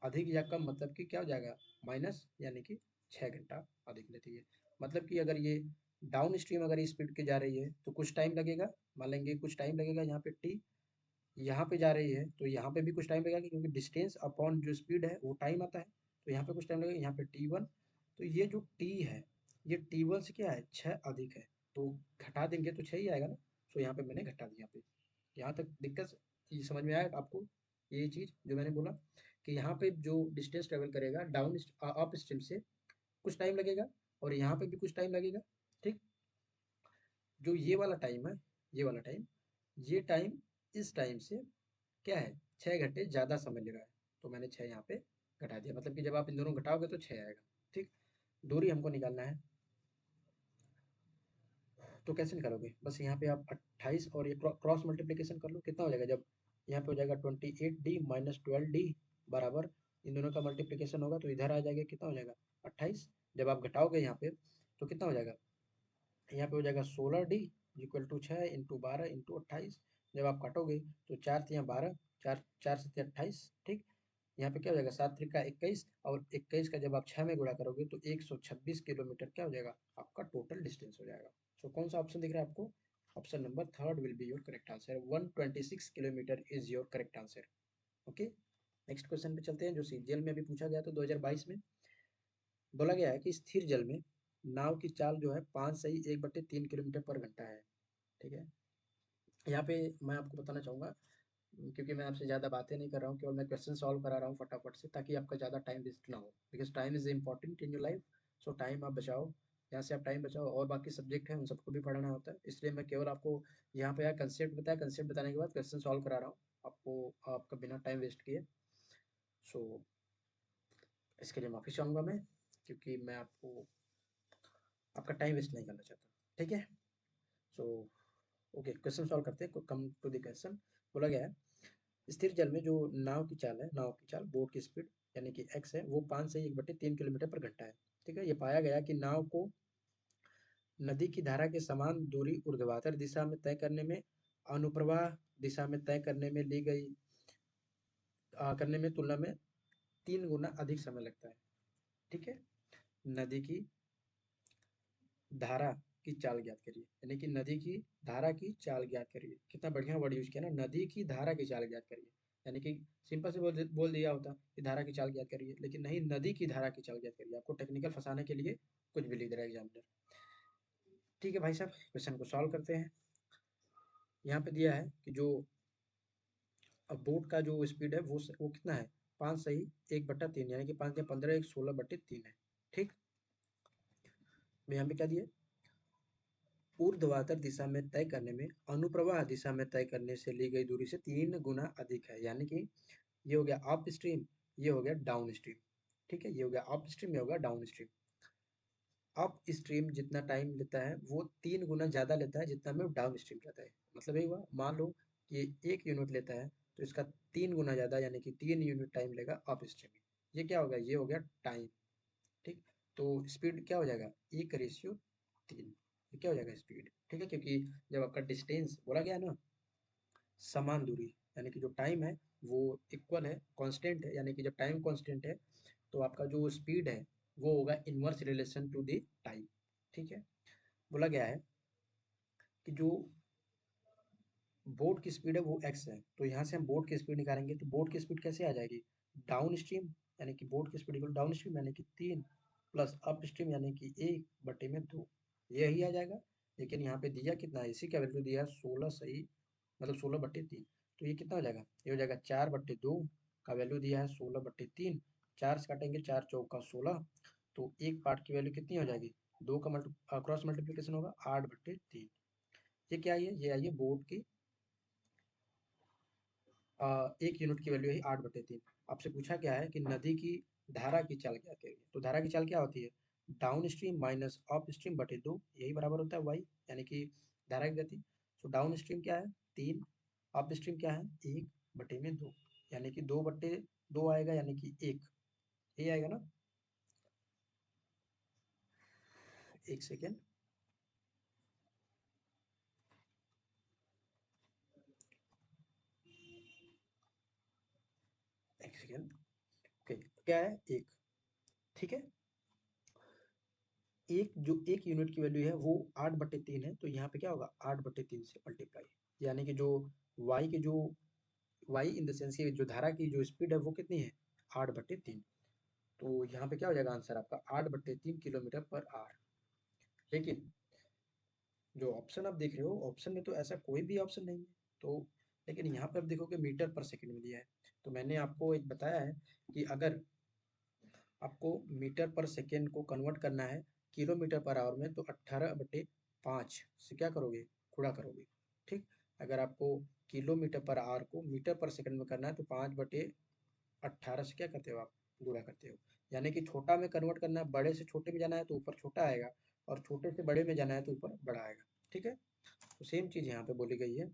Speaker 1: अधिक या कम, मतलब कि क्या हो जाएगा माइनस, यानी कि 6 घंटा अधिक लेती है। मतलब कि अगर ये डाउन स्ट्रीम अगर स्पीड के जा रही है तो कुछ टाइम लगेगा, मान लेंगे कुछ टाइम लगेगा यहाँ पे टी, यहाँ पे जा रही है तो यहाँ पे भी कुछ टाइम लगेगा, क्योंकि डिस्टेंस अपॉन जो स्पीड है वो टाइम आता है। तो यहाँ पे कुछ टाइम लगेगा, यहाँ पे T1। तो ये जो T है ये T1 से क्या है 6 अधिक है, तो घटा देंगे तो 6 ही आएगा ना। तो यहाँ पे मैंने घटा दिया। पे यहाँ तक दिक्कत ये समझ में आया आपको, ये चीज़ जो मैंने बोला कि यहाँ पे जो डिस्टेंस ट्रेवल करेगा डाउन अप स्ट्रीम से कुछ टाइम लगेगा और यहाँ पे भी कुछ टाइम लगेगा। ठीक, जो ये वाला टाइम है, ये वाला टाइम, ये टाइम इस टाइम से क्या है 6 घंटे ज़्यादा समय ले रहा है। तो मैंने 6 यहाँ पे घटा दिया, मतलब कि जब आप इन दोनों घटाओगे तो 6 आएगा। ठीक, दूरी हमको निकालना है, तो कैसे निकालोगे, बस यहाँ पे आप 28 और ये क्रॉस मल्टीप्लीकेशन कर लो, कितना हो जाएगा, जब यहाँ पे हो जाएगा 28D माइनस 12D बराबर इन दोनों का मल्टीप्लीकेशन होगा तो इधर आ जाएगा, कितना हो जाएगा 28। जब आप घटाओगे यहाँ पे तो कितना हो जाएगा, यहाँ पे हो जाएगा 16D equal to 6 into 12 into 28। जब आप काटोगे तो 4 तियाँ 12, 4 4 से 28। ठीक, यहाँ पे क्या हो जाएगा 7 त्रिका 21 और 21 का जब आप 6 में गुणा करोगे तो 126 किलोमीटर क्या हो जाएगा आपका टोटल डिस्टेंस हो जाएगा। सो कौन सा ऑप्शन दिख रहा है आपको, option number third will be your correct answer, 126 kilometre is your correct answer. Okay, next question पे चलते हैं जो सीजीएल में अभी पूछा गया था 2022 में। बोला गया है कि स्थिर जल में नाव की चाल जो है 5/1/3 किलोमीटर पर घंटा है। ठीक है, यहाँ पे मैं आपको बताना चाहूँगा, क्योंकि मैं आपसे ज़्यादा बातें नहीं कर रहा हूँ, केवल मैं क्वेश्चन सॉल्व करा रहा हूँ फटाफट से, ताकि आपका ज़्यादा टाइम वेस्ट ना हो, because time is important in your life. So time आप बचाओ, यहाँ से आप टाइम बचाओ, और बाकी सब्जेक्ट है उन सबको भी पढ़ाना होता है, इसलिए मैं केवल आपको यहाँ पे कंसेप्ट बताया, कंसेप्ट बताने के बाद क्वेश्चन सॉल्व करा रहा हूँ आपको, आपका बिना टाइम वेस्ट किए। सो इसके लिए माफ़ी चाहूँगा मैं, क्योंकि मैं आपको आपका टाइम वेस्ट नहीं करना चाहता। ठीक है, सो ओके, क्वेश्चन सॉल्व करते हैं, कम टू द क्वेश्चन। बोला गया है स्थिर जल में जो नाव की चाल है, नाव की चाल बोट की स्पीड यानी कि एक्स है, वो 5/1/3 किलोमीटर पर घंटा है। ठीक है, ये पाया गया कि नाव को नदी की धारा के समान दूरी ऊर्ध्वाधर दिशा में तय करने में अनुप्रवाह दिशा में तय करने में ली गई करने में तुलना में 3 गुना अधिक समय लगता है। ठीक है, नदी की धारा की चाल ज्ञात करिए, यानी कि नदी की धारा की चाल ज्ञात करिए। कितना बढ़िया वर्ड यूज किया ना, नदी की धारा की चाल ज्ञात करिए, यानी कि सिंपल से बोल दिया होता कि धारा की चाल ज्ञात करिए, लेकिन नहीं, नदी की धारा की चाल ज्ञात करिए, आपको टेक्निकल फंसाने के लिए कुछ भी लिख दे रहा है एग्जामिनर। ठीक है भाई साहब, क्वेश्चन को सॉल्व करते हैं। यहाँ पे दिया है कि जो अब बोट का जो स्पीड है वो कितना है 5/1/3, यानी कि 5 या 15 1 16/3 है। ठीक, मैं यहाँ पे क्या दिया, ऊर्ध्वाधर दिशा में तय करने में अनुप्रवाह दिशा में तय करने से ली गई दूरी से 3 गुना अधिक है। यानी कि ये हो गया अप स्ट्रीम, ये हो गया डाउन स्ट्रीम। ठीक है, ये हो गया अप स्ट्रीम, ये हो गया डाउन स्ट्रीम। अप स्ट्रीम जितना टाइम लेता है वो 3 गुना ज़्यादा लेता है जितना में डाउन स्ट्रीम जाता है। मतलब ये हुआ, मान लो कि 1 यूनिट लेता है तो इसका 3 गुना ज़्यादा यानी कि 3 यूनिट टाइम लेगा अप स्ट्रीम में। ये क्या होगा, ये हो गया टाइम। ठीक, तो स्पीड क्या हो जाएगा, 1:3। ये क्या हो जाएगा स्पीड, ठीक है, क्योंकि जब आपका डिस्टेंस बोला गया ना, समान दूरी, यानी कि जो टाइम है वो इक्वल है, कांस्टेंट है, यानी कि जब टाइम कांस्टेंट है तो आपका जो स्पीड है वो होगा inverse relation to the time. ठीक है, बोला गया है कि जो बोट की स्पीड है वो एक्स है, तो यहाँ से हम बोट की स्पीड निकालेंगे तो बोट की स्पीड कैसे आ जाएगी, डाउन स्ट्रीम, यानी कि बोट की स्पीड इक्वल डाउन स्ट्रीम यानी कि 3 प्लस अप स्ट्रीम यानी कि 1/2, यही आ जाएगा। लेकिन यहाँ पे दिया कितना है, इसी का वैल्यू दिया 16 सही, मतलब 16/3। तो ये कितना हो जाएगा, ये हो जाएगा 4/2 का वैल्यू दिया है 16/3। 4 से काटेंगे, 4 × 4 = 16, तो एक पार्ट की वैल्यू कितनी हो जाएगी, दो का क्रॉस मल्टीप्लीकेशन होगा 8/3। ये क्या आई है, ये आई है बोट की 1 यूनिट की वैल्यू है 8/3। आपसे पूछा क्या है कि नदी की धारा की चाल क्या है, तो धारा की चाल क्या होती है, down stream minus up stream बटे 2, यही बराबर होता है वाई, यानी कि धारा की गति। तो डाउन स्ट्रीम क्या है 3, अप स्ट्रीम क्या है 1/2, यानी कि 2/2 आएगा, यानी कि 1, यही आएगा ना। एक सेकेंड, एक सेकेंड, ओके, क्या है 1, ठीक है। एक जो 1 यूनिट की वैल्यू है वो 8/3 है, तो यहाँ पे क्या होगा 8/3 से मल्टीप्लाई, यानी कि जो y की जो y इन द सेंस की जो धारा की जो स्पीड है वो कितनी है 8/3। तो यहाँ पे क्या हो जाएगा आंसर आपका 8/3 किलोमीटर पर आवर। लेकिन जो ऑप्शन आप देख रहे हो, ऑप्शन में तो ऐसा कोई भी ऑप्शन नहीं है। तो लेकिन यहाँ पे आप देखोगे मीटर पर सेकंड में दिया है, तो मैंने आपको एक बताया है कि अगर आपको मीटर पर सेकेंड को कन्वर्ट करना है किलोमीटर पर आवर में, तो 18/5 से क्या करोगे, गुणा करोगे। ठीक, अगर आपको किलोमीटर पर आवर को मीटर पर सेकंड में करना है तो 5/18 से क्या करते हो आप, गुणा करते हो। यानी कि छोटा में कन्वर्ट करना है, बड़े से छोटे में जाना है तो ऊपर छोटा आएगा, और छोटे से बड़े में जाना है तो ऊपर बड़ा आएगा। ठीक है, तो सेम चीज़ यहाँ पे बोली गई है।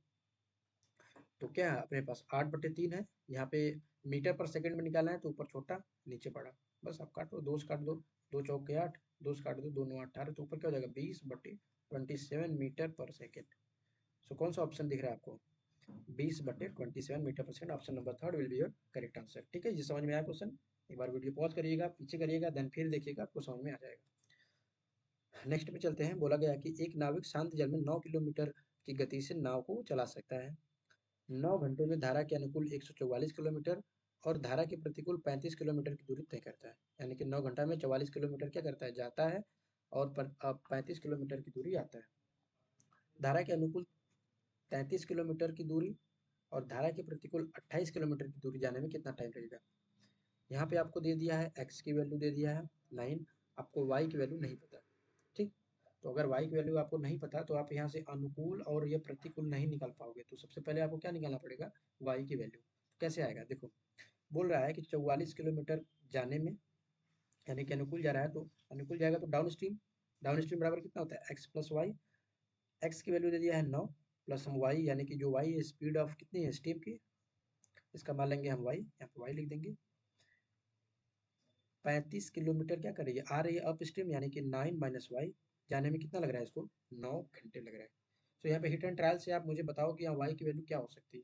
Speaker 1: तो क्या है अपने पास 8/3 है, यहाँ पे मीटर पर सेकंड में निकालना है तो ऊपर छोटा नीचे बड़ा। बस आप काटो, 2 से काट दो, 2 × 4 = 8, 2 से काट दो, 2 × 9 = 18, तो ऊपर क्या हो जाएगा 20/27 मीटर पर सेकेंड। सो कौन सा ऑप्शन दिख रहा है आपको, 20/27 मीटर पर second, option number third will be your correct answer. ठीक है, ये समझ में आया क्वेश्चन, एक बार वीडियो पॉज करिएगा, पीछे करिएगा, देन फिर देखिएगा, आपको समझ में आ जाएगा। नेक्स्ट पे चलते हैं, बोला गया कि एक नाविक शांत जल में 9 किलोमीटर की गति से नाव को चला सकता है। 9 घंटे में धारा के अनुकूल 144 किलोमीटर और धारा के प्रतिकूल 35 किलोमीटर की दूरी तय करता है। यानी कि 9 घंटा में 44 किलोमीटर क्या करता है, जाता है, और 35 किलोमीटर की दूरी आता है। धारा के अनुकूल 33 किलोमीटर की दूरी और धारा के प्रतिकूल 28 किलोमीटर की दूरी जाने में कितना टाइम लगेगा। यहाँ पे आपको दे दिया है x की वैल्यू दे दिया है 9, आपको y की वैल्यू नहीं पता। ठीक, तो अगर y की वैल्यू आपको नहीं पता तो आप यहाँ से अनुकूल और ये प्रतिकूल नहीं निकाल पाओगे। तो सबसे पहले आपको क्या निकालना पड़ेगा, y की वैल्यू। कैसे आएगा, देखो बोल रहा है कि 44 किलोमीटर जाने में, यानी कि अनुकूल जा रहा है, तो अनुकूल जाएगा तो डाउन स्ट्रीम, डाउन स्ट्रीम बराबर कितना होता है x प्लस वाई। एक्स की वैल्यू दे दिया है 9, प्लस हम वाई, यानी कि जो वाई है स्पीड ऑफ कितनी है स्टीम की, इसका मान लेंगे हम वाई, यहाँ पे वाई लिख देंगे। 35 किलोमीटर क्या कर रही है, आ रही है अप स्ट्रीम, यानी कि 9 - y, जाने में कितना लग रहा है इसको, 9 घंटे लग रहा है। तो यहाँ पे हिट एंड ट्रायल से आप मुझे बताओ कि यहाँ वाई की वैल्यू क्या हो सकती है।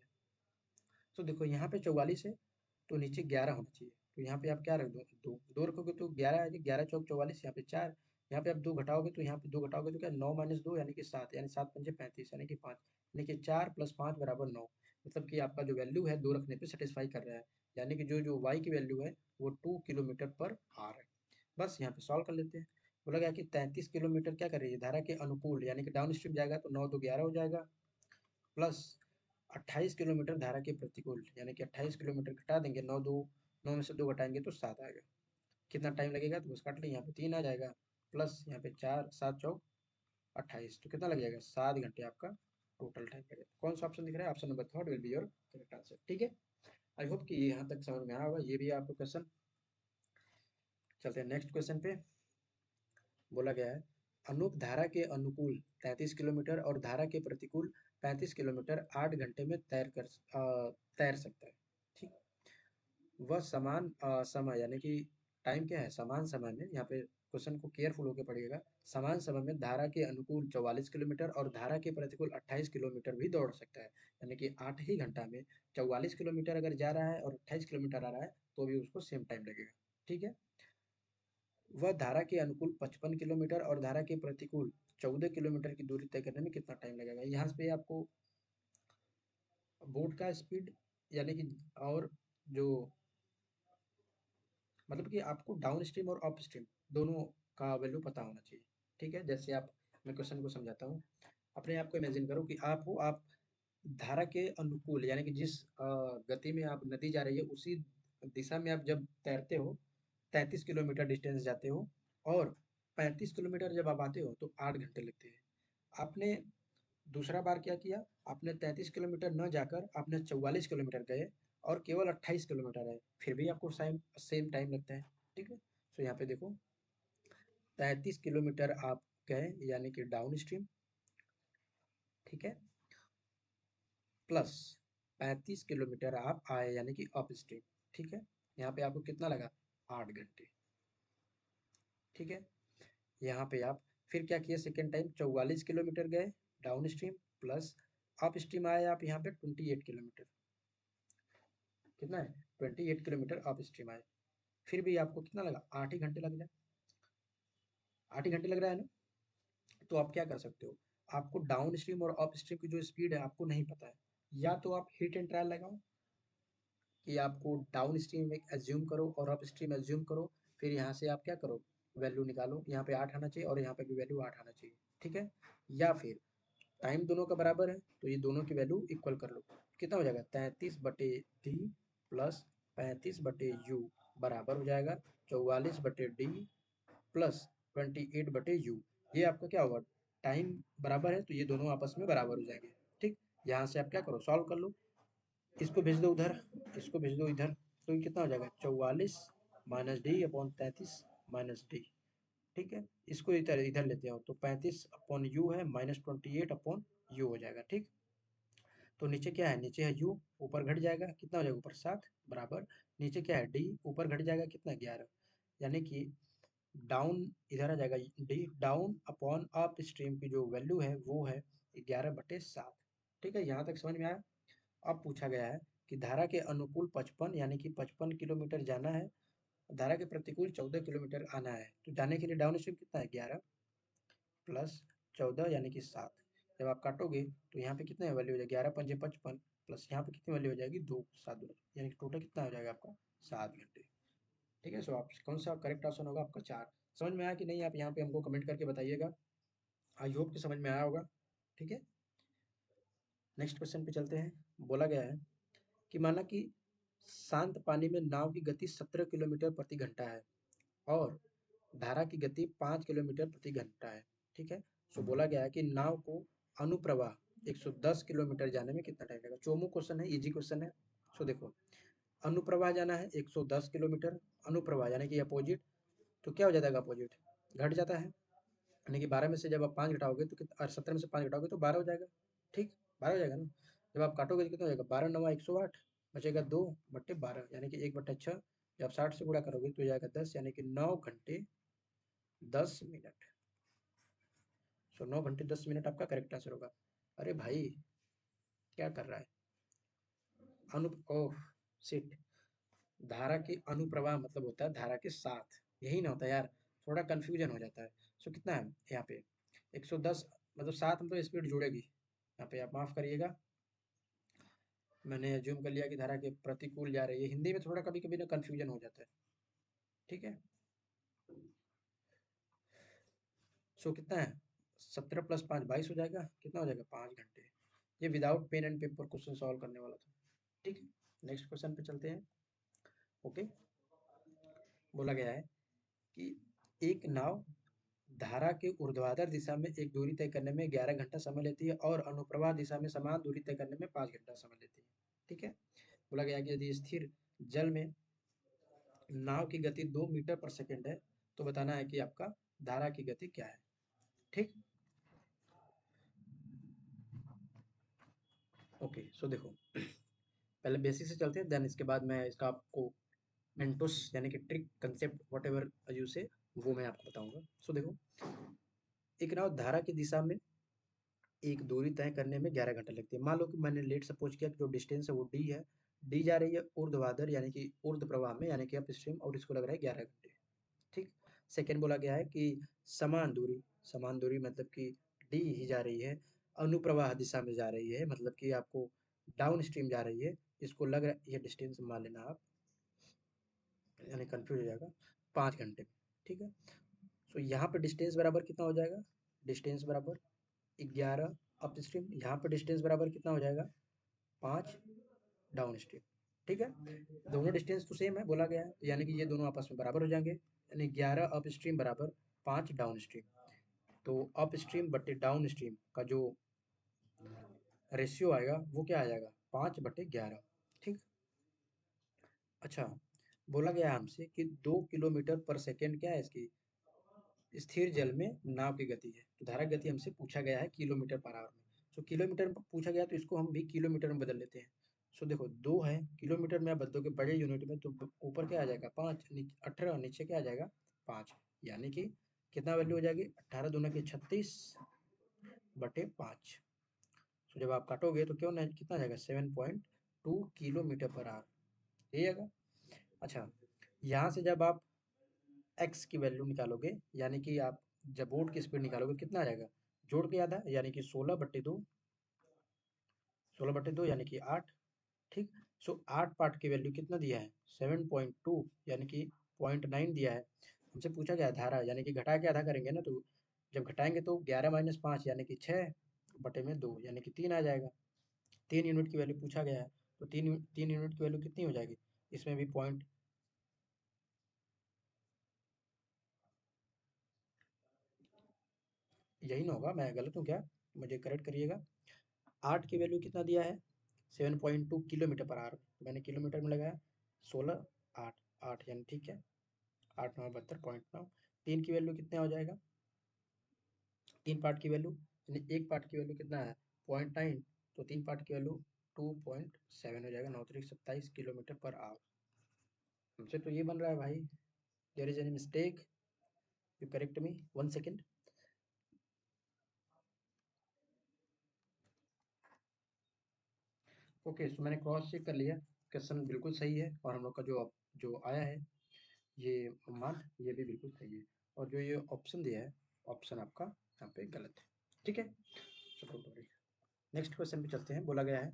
Speaker 1: तो देखो यहाँ पे 44 है तो नीचे 11 होना चाहिए, तो यहाँ पे आप क्या रख दो, दो दो रखोगे तो 11 आ जाएगा, 11 × 4 = 44, यहाँ पे 4, यहाँ पे आप 2 घटाओगे तो यहाँ पे 2 घटाओगे तो क्या 9 - 2 यानी कि 7, यानी 7×5 = 35, यानी कि 5, यानी कि 4 + 5 = 9। मतलब कि आपका जो वैल्यू है 2 रखने पे सेटिस्फाई कर रहा है, यानी कि जो जो वाई की वैल्यू है वो 2 किलोमीटर पर आवर है। बस यहाँ पे सॉल्व कर लेते हैं। बोला गया कि 33 किलोमीटर क्या कर रही है धारा के अनुकूल, यानी कि डाउन स्ट्रीम जाएगा तो 9 × 2 = 11 हो जाएगा, प्लस 28 किलोमीटर धारा के प्रतिकूल, यानी कि 28 किलोमीटर घटा देंगे, 9 में से 2 घटाएंगे तो 7 आएगा। कितना टाइम लगेगा, तो बस काट लें, यहाँ पे 3 आ जाएगा, प्लस यहाँ पे 4, 7 चौक 28, तो कितना लग जाएगा, 7 घंटे आपका टोटल टाइम लगेगा। कौन सा ऑप्शन दिख रहा है, option number third will be your correct answer. ठीक है, आई होप कि यहाँ तक समझ में आया होगा, ये भी आपको क्वेश्चन। चलते हैं नेक्स्ट क्वेश्चन पे। बोला गया है अनूप धारा के अनुकूल 33 किलोमीटर और धारा के प्रतिकूल 35 किलोमीटर 8 घंटे में तैर सकता है। ठीक, वह समान समय यानी कि टाइम क्या है, समान समय में, यहाँ पे क्वेश्चन को केयरफुल होकर पढ़िएगा, समान समय में धारा के अनुकूल 44 किलोमीटर और धारा के प्रतिकूल 28 किलोमीटर भी दौड़ सकता है। यानी कि 8 ही घंटा में 44 किलोमीटर अगर जा रहा है और 28 किलोमीटर आ रहा है तो भी उसको सेम टाइम लगेगा। ठीक है, वह धारा के अनुकूल 55 किलोमीटर और धारा के प्रतिकूल 14 किलोमीटर की दूरी तय करने में कितना टाइम लगेगा। यहाँ पे आपको बोट का स्पीड यानी कि और जो मतलब कि आपको डाउन स्ट्रीम और अप स्ट्रीम दोनों का वैल्यू पता होना चाहिए। ठीक है, जैसे आप, मैं क्वेश्चन को समझाता हूँ। अपने आप को इमेजिन करो कि आप धारा के अनुकूल यानी कि जिस गति में आप नदी जा रही है उसी दिशा में आप जब तैरते हो 33 किलोमीटर डिस्टेंस जाते हो, और 35 किलोमीटर जब आप आते हो तो 8 घंटे लगते हैं। आपने दूसरा बार क्या किया, आपने 33 किलोमीटर न जाकर आपने 44 किलोमीटर गए और केवल 28 किलोमीटर आए, फिर भी आपको सेम टाइम लगता है। ठीक है, तो यहाँ पे देखो 33 किलोमीटर आप गए यानी कि डाउन स्ट्रीम, ठीक है, प्लस 35 किलोमीटर आप आए यानी कि अप स्ट्रीम। ठीक है, यहाँ पे आपको कितना लगा, 8 घंटे। ठीक है, यहाँ पे आप फिर क्या किए, सेकेंड टाइम 44 किलोमीटर गए down stream, plus up stream आए आप यहाँ पे 28 किलोमीटर, कितना है 28 किलोमीटर अप स्ट्रीम आए, फिर भी आपको कितना लगा, 8 ही घंटे लग जाए, 8 ही घंटे लग रहा है ना। तो आप क्या कर सकते हो, आपको डाउन स्ट्रीम और अप स्ट्रीम की जो स्पीड है आपको नहीं पता है, या तो आप हिट एंड ट्रायल लगाओ कि आपको डाउन स्ट्रीम एक एज्यूम करो और अप स्ट्रीम एज्यूम करो, फिर यहाँ से आप क्या करो, वैल्यू निकालो, यहाँ पे 8 आना चाहिए और यहाँ पे भी वैल्यू 8 आना चाहिए। ठीक है, या फिर टाइम दोनों का बराबर है तो ये दोनों की वैल्यू इक्वल कर लो, कितना हो जाएगा 33/d प्लस 35/u बराबर हो जाएगा 44/d प्लस 28/u। ये आपका क्या होगा, टाइम बराबर है तो ये दोनों आपस में बराबर हो जाएंगे। ठीक, यहाँ से आप क्या करो, सॉल्व कर लो, इसको भेज दो उधर, इसको भेज दो इधर, तो ये कितना हो जाएगा 44 minus D upon 33 minus D. ठीक है, इसको इधर इधर लेते हो तो 35/u है माइनस 28/u हो जाएगा। ठीक, तो नीचे क्या है, नीचे है u, ऊपर घट जाएगा, कितना हो जाएगा ऊपर 7 बराबर, नीचे क्या है d, ऊपर घट जाएगा कितना 11, यानी कि डाउन इधर आ जाएगा, D down upon up stream की जो वैल्यू है वो है 11/7। ठीक है, यहाँ तक समझ में आया। अब पूछा गया है कि धारा के अनुकूल 55 यानी कि 55 किलोमीटर जाना है, धारा के प्रतिकूल 14 किलोमीटर आना है, तो जाने के लिए डाउन स्ट्रीम कितना है 11 प्लस 14 यानी कि 7। जब आप काटोगे तो यहाँ पे कितने वैल्यू हो जाएगी, 11×5 = 55 प्लस यहाँ पे कितनी वैल्यू हो जाएगी 2 7, यानी कि टोटल कितना हो जाएगा आपका 7 घंटे। ठीक है, सो आप कौन सा करेक्ट ऑप्शन होगा आपका 4। समझ में आया कि नहीं, आप यहाँ पे हमको कमेंट करके बताइएगा। आई होप कि समझ में आया होगा। ठीक है, नेक्स्ट क्वेश्चन पे चलते हैं। बोला गया है कि माना कि शांत पानी में नाव की गति 17 किलोमीटर प्रति घंटा है और धारा की गति 5 किलोमीटर प्रति घंटा है। ठीक है, सो बोला गया है कि नाव को अनुप्रवाह 110 किलोमीटर जाने में कितना टाइम लगेगा। चोमू क्वेश्चन है, इजी क्वेश्चन है। सो देखो, अनुप्रवाह जाना है 110 किलोमीटर, अनुप्रवाह यानी कि अपोजिट, तो क्या हो जाता है अपोजिट, घट जाता है, यानी कि 12 में से जब आप 5 घटाओगे तो कितना, 17 में से 5 घटाओगे तो 12 हो जाएगा। ठीक, 12 हो जाएगा ना। जब आप काटोगे तो कितना हो जाएगा, 12×9 = 108, बचेगा 2/12 यानी कि 1/6। जब 60 से गुणा करोगे तो हो जाएगा 10 यानी कि 9 घंटे 10 मिनट। सो 9 घंटे 10 मिनट आपका करेक्ट आंसर होगा। अरे भाई क्या कर रहा है, ओह शिट, धारा के अनुप्रवाह मतलब होता है धारा के साथ, यही ना होता है यार, थोड़ा कंफ्यूजन हो जाता है। सो कितना है यहाँ पे 110 मतलब 7 मतलब स्पीड जुड़ेगी, यहाँ पे आप माफ करिएगा, मैंने अज्यूम कर लिया कि धारा के प्रतिकूल जा रही है, हिंदी में थोड़ा कभी कभी ना कंफ्यूजन हो जाता है। ठीक है, सो कितना है 17 + 5 22 हो जाएगा, कितना हो जाएगा 5 घंटे। ये without pen and paper question solve करने वाला था। ठीक है, नेक्स्ट क्वेश्चन पे चलते हैं। ओके, बोला गया है कि एक नाव धारा के ऊर्ध्वाधर दिशा में एक दूरी तय करने में 11 घंटा समय लेती है और अनुप्रवाह दिशा में समान दूरी तय करने में 5 घंटा समय लेती है। ठीक है, बोला गया कि यदि स्थिर जल में नाव की गति 2 मीटर पर सेकंड है तो बताना है कि आपका धारा की गति क्या है। ठीक, ओके। सो देखो, पहले बेसिक से चलते हैं, देन इसके बाद मैं इसका आपको मेंटोस यानी कि trick concept what ever you से वो मैं आपको बताऊंगा। सो देखो, एक नाव धारा की दिशा में एक दूरी तय करने में 11 घंटे लगते हैं। मान लो कि मैंने लेट सपोज किया कि जो डिस्टेंस है वो डी है, डी जा रही है ऊर्ध्वाधर यानी कि ऊर्ध्व प्रवाह में यानी कि अप स्ट्रीम, और इसको लग रहा है 11 घंटे। ठीक, सेकेंड बोला गया है कि समान दूरी मतलब कि डी ही जा रही है, अनुप्रवाह दिशा में जा रही है मतलब कि आपको डाउन स्ट्रीम जा रही है, इसको लग रहा है ये डिस्टेंस मान लेना आप, यानी कंफ्यूज हो जाएगा, 5 घंटे में। ठीक है, सो यहाँ पे डिस्टेंस बराबर कितना हो जाएगा, डिस्टेंस बराबर 11 अप स्ट्रीम, यहाँ पे डिस्टेंस बराबर कितना हो जाएगा 5 डाउन स्ट्रीम। ठीक है, दोनों डिस्टेंस तो सेम है बोला गया है, तो यानी कि ये दोनों आपस में बराबर हो जाएंगे, यानी 11 अप स्ट्रीम बराबर 5 डाउन स्ट्रीम। तो अप स्ट्रीम बटे डाउन स्ट्रीम का जो रेशियो आएगा वो क्या आ जाएगा 5/11। ठीक, अच्छा, बोला गया है हमसे कि 2 किलोमीटर पर सेकेंड क्या है इसकी स्थिर जल में नाव की गति है, तो धारा गति हमसे पूछा गया है किलोमीटर पर आवर में। सो किलोमीटर में पूछा गया तो इसको हम भी किलोमीटर में बदल लेते हैं। सो देखो 2 है, किलोमीटर में आप बदलोगे बड़े यूनिट में तो ऊपर क्या आ जाएगा 5, 18, नीचे क्या आ जाएगा 5, यानी कि कितना वैल्यू हो जाएगी 18 दूना की 36/5। सो जब आप काटोगे तो क्यों नहीं कितना जाएगा 7.2 किलोमीटर पर आवर, यही आएगा। अच्छा, यहाँ से जब आप एक्स की वैल्यू निकालोगे यानी कि आप जब बोट की स्पीड निकालोगे कितना आ जाएगा, जोड़ के याद है यानी कि 16/2, 16/2 यानी कि 8। ठीक, सो 8 पार्ट की वैल्यू कितना दिया है 7.2 यानी कि 0.9 दिया है। हमसे पूछा गया धारा यानी कि घटा के आधा करेंगे ना, तो जब घटाएंगे तो 11 - 5 यानी कि 6/2 यानी कि 3 आ जाएगा। 3 यूनिट की वैल्यू पूछा गया है, तो 3 यूनिट की वैल्यू कितनी हो जाएगी, इसमें भी पॉइंट, यही ना होगा, मैं गलत हूँ क्या, मुझे करेक्ट करिएगा। 8 की वैल्यू कितना दिया है 7.2 किलोमीटर पर आवर, तो मैंने किलोमीटर में लगाया 16, 8, 8 यानी ठीक है 8×9 = 72.9। 3 की वैल्यू कितना हो जाएगा, 3 पार्ट की वैल्यू यानी एक पार्ट की वैल्यू कितना है 0.9, तो 3 पार्ट की वैल्यू 2.7 हो जाएगा, 9×3 = 27 किलोमीटर पर आवर। हमसे तो ये बन रहा है भाई, there is any mistake, you correct me 1 second. Okay, so मैंने क्रॉस चेक कर लिया, क्वेश्चन बिल्कुल सही है, और हम लोग का जो जो आया है ये मान ये भी बिल्कुल सही है, और जो ये ऑप्शन दिया है ऑप्शन आपका यहाँ पे गलत है। ठीक है, नेक्स्ट क्वेश्चन पे चलते हैं। बोला गया है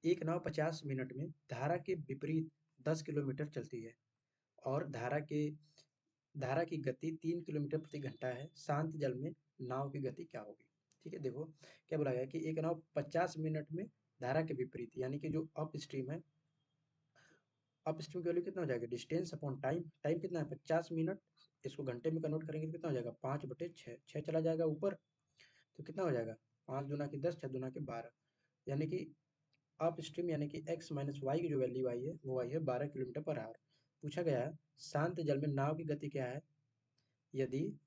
Speaker 1: एक नाव 50 मिनट में धारा के विपरीत 10 किलोमीटर चलती है और धारा की गति 3 किलोमीटर प्रति घंटा है, शांत जल में नाव की गति क्या होगी। ठीक है, देखो क्या बोला गया है कि एक नाव 50 मिनट में धारा के विपरीत यानी कि जो अप स्ट्रीम है, अप स्ट्रीम की वैल्यू कितना हो जाएगा डिस्टेंस अपॉन टाइम, टाइम कितना है 50 मिनट, इसको घंटे में कन्वर्ट करेंगे तो कितना हो जाएगा 5/6, 6 चला जाएगा ऊपर, तो कितना हो जाएगा 5 दूना की 10, 6 दूना की 12, यानी कि अप स्ट्रीम यानी कि x - y की जो वैल्यू आई है वो आई है 12 किलोमीटर पर आवर। पूछा गया है शांत जल में नाव की गति क्या है यदि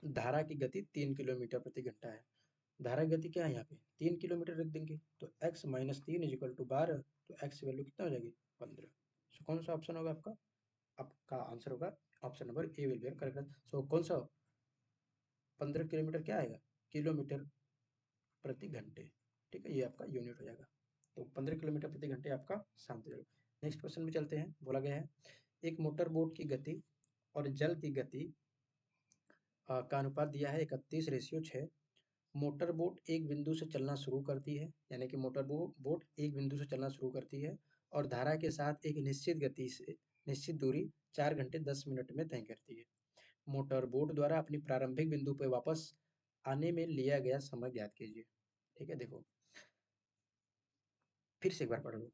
Speaker 1: धारा की गति 3 किलोमीटर प्रति घंटा है। धारा की गति क्या है यहाँ पे 3 किलोमीटर रख देंगे, तो x - 3 = 12, तो x वैल्यू कितना हो जाएगी 15। सो कौन सा ऑप्शन होगा आपका, आपका आंसर होगा option number A will be correct. So कौन सा 15 किलोमीटर क्या आएगा किलोमीटर प्रति घंटे। ठीक है, ये आपका यूनिट हो जाएगा, तो 15 किलोमीटर प्रति घंटे आपका शांत जल। नेक्स्ट क्वेश्चन में चलते हैं। बोला गया है एक मोटर बोट की गति और जल की गति का अनुपात दिया है 31:6। मोटर बोट एक बिंदु से चलना शुरू करती है, यानी कि मोटर बोट एक बिंदु से चलना शुरू करती है और धारा के साथ एक निश्चित गति से निश्चित दूरी 4 घंटे 10 मिनट में तय करती है। मोटर बोट द्वारा अपनी प्रारंभिक बिंदु पर वापस आने में लिया गया समय ज्ञात कीजिए। ठीक है, देखो फिर से एक बार पढ़ लो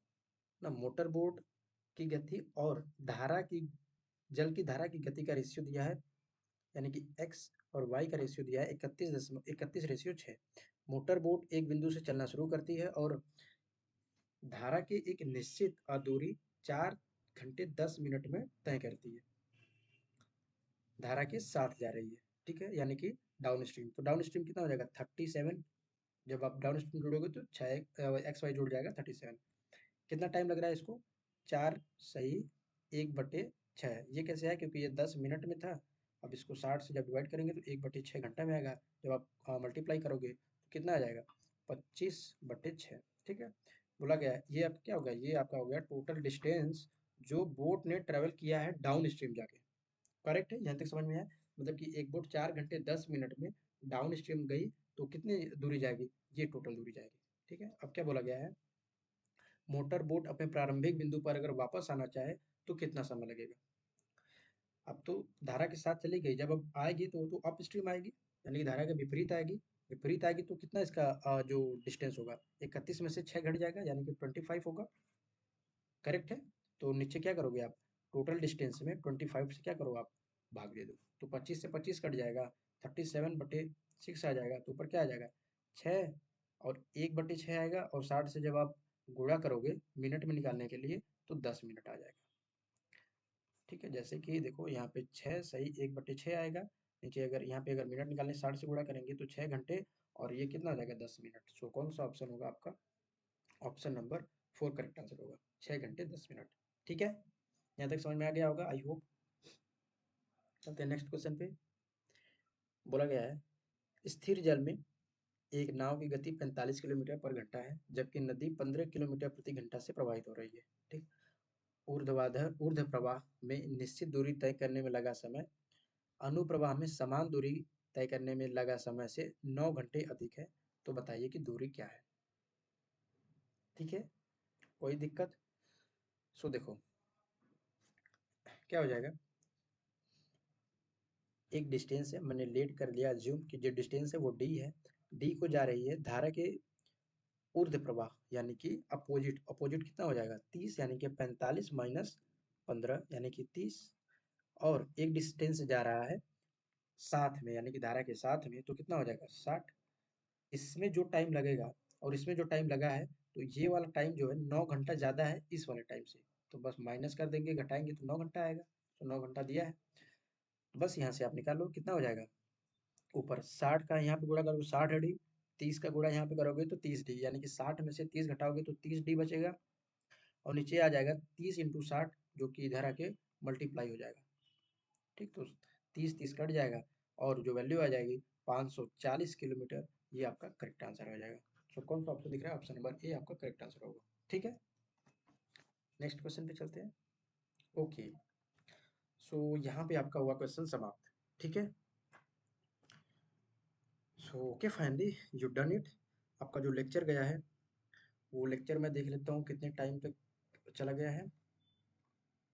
Speaker 1: ना, मोटर बोट की गति और धारा की जल की धारा की गति का रेशियो दिया है, यानी कि x और y का रेशियो दिया है 31:31:6। मोटर बोट एक बिंदु से चलना शुरू करती है और धारा की एक निश्चित दूरी 4 घंटे 10 मिनट में तय करती है। धारा के साथ जा रही है, ठीक है, यानी कि डाउन स्ट्रीम। तो डाउन स्ट्रीम कितना हो जाएगा 37। जब आप डाउन स्ट्रीम जोड़ोगे तो 6 XY जुड़ जाएगा 37। कितना टाइम लग रहा है इसको, 4 सही 1/6। ये कैसे है, क्योंकि ये 10 मिनट में था। अब इसको 60 से जब डिवाइड करेंगे तो 1/6 घंटा में आएगा। जब आप मल्टीप्लाई करोगे तो कितना आ जाएगा 25/6, ठीक है। बोला गया है ये आपका क्या होगा, ये आपका हो गया टोटल डिस्टेंस जो बोट ने ट्रेवल किया है डाउन स्ट्रीम जाके। करेक्ट है, यहाँ तक समझ में आया। मतलब कि एक बोट 4 घंटे 10 मिनट में डाउन स्ट्रीम गई तो कितनी दूरी जाएगी, ये टोटल दूरी जाएगी, ठीक है। अब क्या बोला गया है, मोटर बोट अपने प्रारंभिक बिंदु पर अगर वापस आना चाहे तो कितना समय लगेगा। अब तो धारा के साथ चली गई, जब अब आएगी तो अप स्ट्रीम आएगी, यानी कि धारा के विपरीत आएगी। विपरीत आएगी तो कितना इसका जो डिस्टेंस होगा 31 में से 6 घट जाएगा, यानी कि 25 होगा। करेक्ट है। तो नीचे क्या करोगे आप, टोटल डिस्टेंस में 25 से क्या करो आप, भाग दे दो। तो 25 से 25 कट जाएगा, 37/6 आ जाएगा। तो ऊपर क्या आ जाएगा 6, और 1/6 आएगा, और 60 से जब आप गुणा करोगे मिनट में निकालने के लिए तो 10 मिनट आ जाएगा, ठीक है। जैसे कि देखो यहाँ पे 6 सही 1/6 आएगा। नीचे अगर यहाँ पे अगर मिनट निकालने 60 से गुणा करेंगे तो 6 घंटे, और ये कितना हो जाएगा 10 मिनट। सो कौन सा ऑप्शन होगा आपका, ऑप्शन नंबर 4 करेक्ट आंसर होगा, 6 घंटे 10 मिनट, ठीक है। यहाँ तक समझ में आ गया होगा आई होप। चलते हैं नेक्स्ट क्वेश्चन पे। बोला गया है स्थिर जल में एक नाव की गति 45 किलोमीटर पर घंटा है, जबकि नदी 15 किलोमीटर प्रति घंटा से प्रवाहित हो रही है, ठीक। ऊर्ध्व प्रवाह में निश्चित दूरी तय करने में लगा समय अनुप्रवाह में समान दूरी तय करने में लगा समय से 9 घंटे अधिक है। तो बताइए कि दूरी क्या है, ठीक है। कोई दिक्कत। सो देखो क्या हो जाएगा, एक डिस्टेंस है, मैंने लेट कर लिया ज्यूम कि जो डिस्टेंस है वो डी है। डी को जा रही है धारा के ऊर्ध्व प्रवाह, यानी कि अपोजिट। अपोजिट कितना हो जाएगा 30, यानी कि 45 माइनस 15 यानी कि 30। और एक डिस्टेंस जा रहा है साथ में, यानी कि धारा के साथ में, तो कितना हो जाएगा 60। इसमें जो टाइम लगेगा और इसमें जो टाइम लगा है, तो ये वाला टाइम जो है 9 घंटा ज़्यादा है इस वाले टाइम से। तो बस माइनस कर देंगे, घटाएंगे तो 9 घंटा आएगा। तो 9 घंटा दिया है, तो बस यहाँ से आप निकाल लो कितना हो जाएगा। ऊपर 60 का यहाँ पे गुणा करोगे 60 डी, 30 का गुणा यहाँ पे करोगे तो 30 डी, यानी कि 60 में से 30 घटाओगे तो 30 डी बचेगा। और नीचे आ जाएगा 30 इंटू 60, जो कि इधर आके मल्टीप्लाई हो जाएगा, ठीक। तो 30 कट जाएगा, और जो वैल्यू आ जाएगी 540 किलोमीटर, ये आपका करेक्ट आंसर हो जाएगा। सो कौन सा ऑप्शन दिख रहा है, ऑप्शन नंबर ए आपका करेक्ट आंसर होगा, ठीक है। नेक्स्ट क्वेश्चन पे चलते हैं। ओके, सो यहाँ पे आपका हुआ क्वेश्चन समाप्त, ठीक है। So okay finally you done it. आपका जो लेक्चर गया है वो लेक्चर मैं देख लेता हूँ कितने टाइम तक चला गया है।